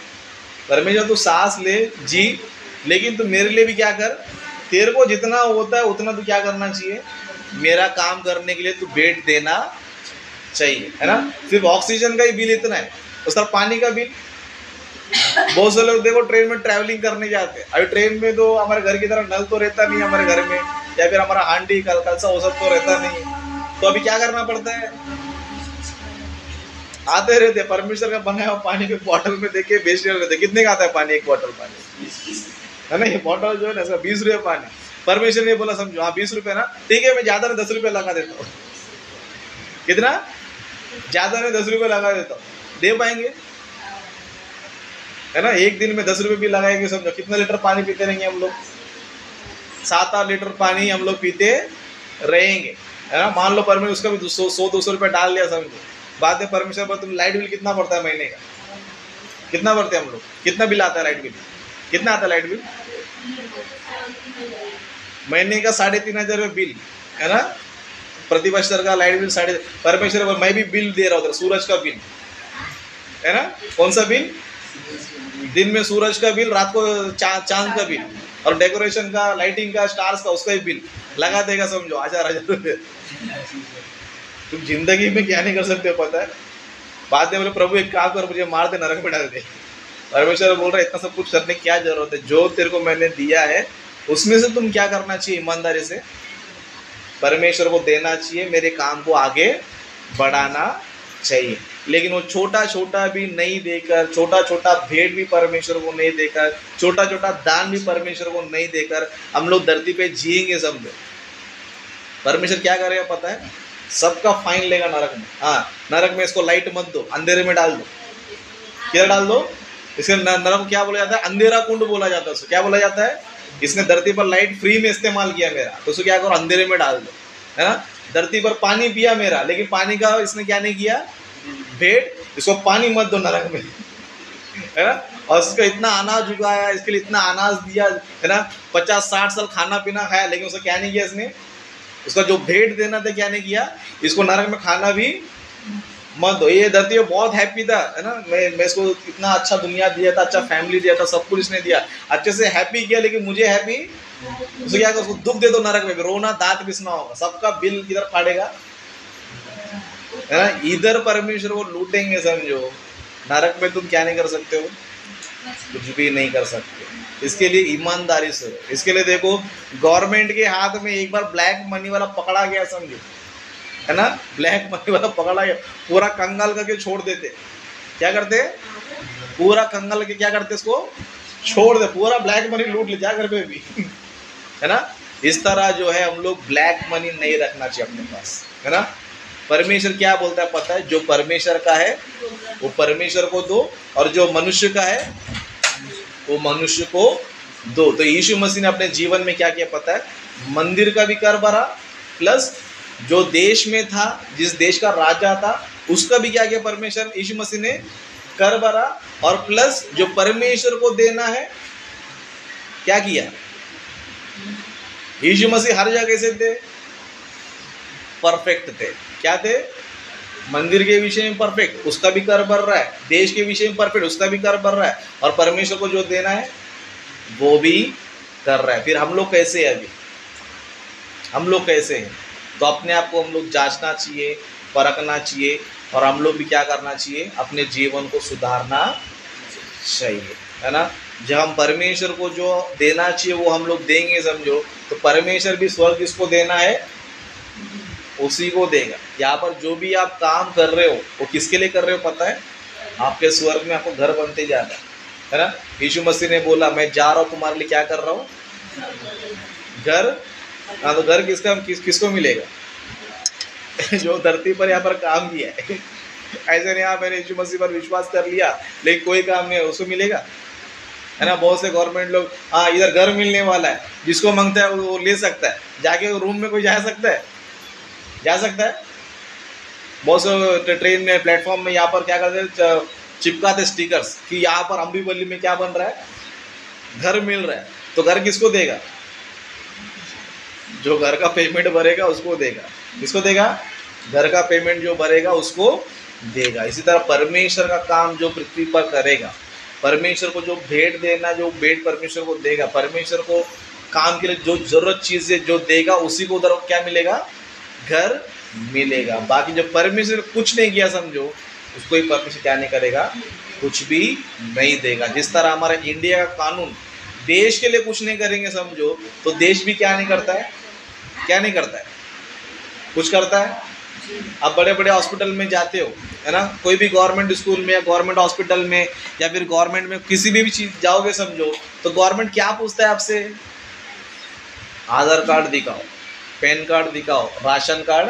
परमेश्वर तू सांस ले जी, लेकिन तू मेरे लिए भी क्या कर, तेरे को जितना होता है उतना तू क्या करना चाहिए? मेरा काम करने के लिए तू भेंट देना चाहिए, है ना। सिर्फ ऑक्सीजन का ही बिल इतना है, उस तरह पानी का बिल। बहुत से लोग देखो ट्रेन में ट्रैवलिंग करने जाते हैं, अभी ट्रेन में तो हमारे घर की तरह नल तो रहता नहीं हमारे घर में, या फिर हमारा हांडी कलसा वो सब तो रहता नहीं, तो अभी क्या करना पड़ता है? आते रहते परमेश्वर का बनाया हुआ पानी के बॉटल में देखे बेच रहते। कितने का आता है पानी? 1 बॉटल पानी, है ना। ये बॉटल जो है ना 20 रुपये पानी। परमेश्वर ने बोला समझो, हाँ 20 रुपये ना, ठीक है मैं ज्यादा नहीं 10 रुपये लगा देता हूँ। कितना? ज्यादा नहीं 10 रुपये लगा देता हूँ। दे पाएंगे? है ना। एक दिन में 10 रुपये भी लगाएंगे समझो, कितने लीटर पानी पीते रहेंगे हम लोग? 7-8 लीटर पानी हम लोग पीते रहेंगे, है ना। मान लो परमेश्वर उसका भी 100-200 रुपये डाल दिया समझो, बाद में परमेश्वर पर तुम लाइट बिल कितना पड़ता है महीने का, कितना भरते हैं हम लोग, कितना बिल आता है लाइट बिल, कितना आता है लाइट बिल महीने का 3,500 रुपये बिल है ना, प्रतिवर्षर का लाइट बिल परमेश्वर पर मैं भी बिल दे रहा हूँ, सूरज का बिल है ना, कौन सा बिल, दिन में सूरज का बिल, रात को चांद का बिल, और डेकोरेशन का, लाइटिंग का, स्टार्स का, उसका ही बिल लगा देगा समझो 1,000 रुपये। तुम जिंदगी में क्या नहीं कर सकते हो पता है। बाद में बोले प्रभु एक काम कर, मुझे मार दे, नरक में डाल दे। परमेश्वर बोल रहा है इतना सब कुछ करने की क्या जरूरत है, जो तेरे को मैंने दिया है उसमें से तुम क्या करना चाहिए, ईमानदारी से परमेश्वर को देना चाहिए, मेरे काम को आगे बढ़ाना चाहिए। लेकिन वो छोटा छोटा भी नहीं देकर, छोटा छोटा भेंट भी परमेश्वर को नहीं देकर, छोटा छोटा दान भी परमेश्वर को नहीं देकर हम लोग धरती पे जिएंगे समझो, परमेश्वर क्या करेगा पता है, सबका फाइन लेगा नरक में। हाँ, नरक में इसको लाइट मत दो, अंधेरे में डाल दो। किधर डाल दो, इसके नरक को क्या बोला जाता है, अंधेरा कुंड बोला जाता है। उसको क्या बोला जाता है, इसने धरती पर लाइट फ्री में इस्तेमाल किया मेरा, तो उसको क्या करो, अंधेरे में डाल दो, है ना। धरती पर पानी पिया मेरा, लेकिन पानी का इसने क्या नहीं किया, भेंट, इसको पानी मत दो नरक में, है ना। और इसका इतना अनाज उगाया, इसके लिए इतना अनाज दिया, है ना, 50-60 साल खाना पीना खाया, लेकिन उसको क्या नहीं किया इसने, उसका जो भेंट देना था क्या नहीं किया, इसको नरक में खाना भी मत दो। ये धरती में बहुत हैप्पी था, है ना, मैं इसको इतना अच्छा दुनिया दिया था, अच्छा फैमिली दिया था, सब कुछ इसने दिया, अच्छे से हैप्पी किया, लेकिन मुझे हैप्पी, उसको क्या, उसको दुख दे दो नरक में, रोना दांत पिसना होगा, सबका बिल किधर फाड़ेगा, है ना। इधर परमेश्वर को लूटेंगे समझो, नरक में तुम क्या नहीं कर सकते हो, कुछ भी नहीं कर सकते। इसके लिए ईमानदारी से, इसके लिए देखो गवर्नमेंट के हाथ में एक बार ब्लैक मनी वाला पकड़ा गया समझो, है ना, ब्लैक मनी वाला पकड़ा गया, पूरा कंगाल करके छोड़ देते, क्या करते, पूरा कंगाल के क्या करते, इसको छोड़ दे, पूरा ब्लैक मनी लूट ले जा घर पे भी, है ना। इस तरह जो है हम लोग ब्लैक मनी नहीं रखना चाहिए अपने पास, है ना। परमेश्वर क्या बोलता है पता है, जो परमेश्वर का है वो परमेश्वर को दो, और जो मनुष्य का है वो मनुष्य को दो। तो यीशु मसीह ने अपने जीवन में क्या किया पता है, मंदिर का भी कर भरा, प्लस जो देश में था, जिस देश का राजा था, उसका भी क्या किया परमेश्वर यीशु मसीह ने कर भरा, और प्लस जो परमेश्वर को देना है क्या किया, यीशु मसीह हर जगह से थे, परफेक्ट थे, क्या थे, मंदिर के विषय में परफेक्ट, उसका भी कर भर रहा है, देश के विषय में परफेक्ट, उसका भी कर भर रहा है, और परमेश्वर को जो देना है वो भी कर रहा है। फिर हम लोग कैसे हैं, अभी हम लोग कैसे हैं, तो अपने आप को हम लोग जांचना चाहिए, परखना चाहिए, और हम लोग भी क्या करना चाहिए, अपने जीवन को सुधारना चाहिए, है ना। जब हम परमेश्वर को जो देना चाहिए वो हम लोग देंगे समझो, तो परमेश्वर भी स्वर्ग किसको देना है, उसी को देगा। यहाँ पर जो भी आप काम कर रहे हो वो किसके लिए कर रहे हो पता है, आपके स्वर्ग में आपको घर बनते जा रहा है ना। यीशु मसीह ने बोला मैं जा रहा हूँ तुम्हारे लिए, क्या कर रहा हूँ, घर। हाँ, तो घर किसको मिलेगा जो धरती पर यहाँ पर काम किया है। ऐसे नहीं, मैंने यीशु मसीह पर विश्वास कर लिया लेकिन कोई काम नहीं है, उसको मिलेगा, है ना। बहुत से गवर्नमेंट लोग, हाँ इधर घर मिलने वाला है, जिसको मांगता है वो ले सकता है, जाके रूम में कोई जा सकता है, जा सकता है। बहुत से ट्रेन में, प्लेटफॉर्म में यहाँ पर क्या करते हैं, चिपकाते स्टिकर्स कि यहाँ पर अम्बीवली में क्या बन रहा है, घर मिल रहा है। तो घर किसको देगा, जो घर का पेमेंट भरेगा उसको देगा। किसको देगा, घर का पेमेंट जो भरेगा उसको देगा। इसी तरह परमेश्वर का काम जो पृथ्वी पर करेगा, परमेश्वर को जो भेंट देना, जो भेंट परमेश्वर को देगा, परमेश्वर को काम के लिए जो जरूरत चीज़ है जो देगा, उसी को उधर क्या मिलेगा, घर मिलेगा। बाकी जब परमेश्वर कुछ नहीं किया समझो, उसको ही परमेश्वर क्या नहीं करेगा, कुछ भी नहीं देगा। जिस तरह हमारा इंडिया का कानून देश के लिए कुछ नहीं करेंगे समझो, तो देश भी क्या नहीं करता है, क्या नहीं करता है, कुछ करता है। आप बड़े बड़े हॉस्पिटल में जाते हो, है ना, कोई भी गवर्नमेंट स्कूल में या गवर्नमेंट हॉस्पिटल में या फिर गवर्नमेंट में किसी भी चीज़ जाओगे समझो, तो गवर्नमेंट क्या पूछता है आपसे, आधार कार्ड दिखाओ, पैन कार्ड दिखाओ, राशन कार्ड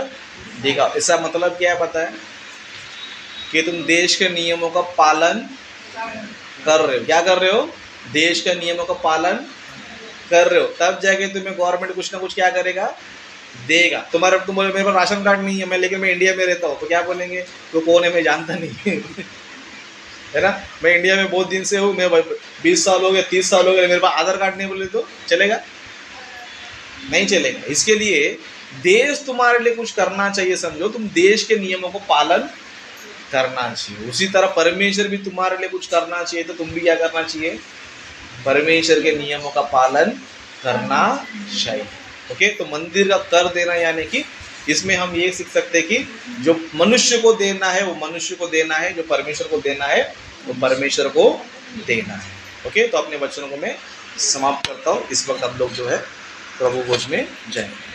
दिखाओ। इसका मतलब क्या है पता है, कि तुम देश के नियमों का पालन कर रहे हो। क्या कर रहे हो, देश के नियमों का पालन कर रहे हो, तब जाके तुम्हें गवर्नमेंट कुछ ना कुछ क्या करेगा, देगा। तुम्हारा तुम बोले मेरे पास राशन कार्ड नहीं है मैं, लेकिन मैं इंडिया में रहता हूँ, तो क्या बोलेंगे, तो कौन है मैं जानता नहीं है ना। मैं इंडिया में बहुत दिन से हूँ, मैं 20 साल हो गए, 30 साल हो गए, मेरे पास आधार कार्ड नहीं, बोले तो चलेगा? नहीं चलेगा। इसके लिए देश तुम्हारे लिए कुछ करना चाहिए, समझो, तुम देश के नियमों को पालन करना चाहिए। उसी तरह परमेश्वर भी तुम्हारे लिए कुछ करना चाहिए, तो तुम भी क्या करना चाहिए, परमेश्वर के नियमों का पालन करना चाहिए। ओके, तो मंदिर का कर देना, यानी कि इसमें हम ये सीख सकते हैं कि जो मनुष्य को देना है वो मनुष्य को देना है, जो परमेश्वर को देना है वो परमेश्वर को देना है। ओके, तो अपने वचनों को मैं समाप्त करता हूँ। इस वक्त हम लोग जो है प्रभु भोज में जाएंगे।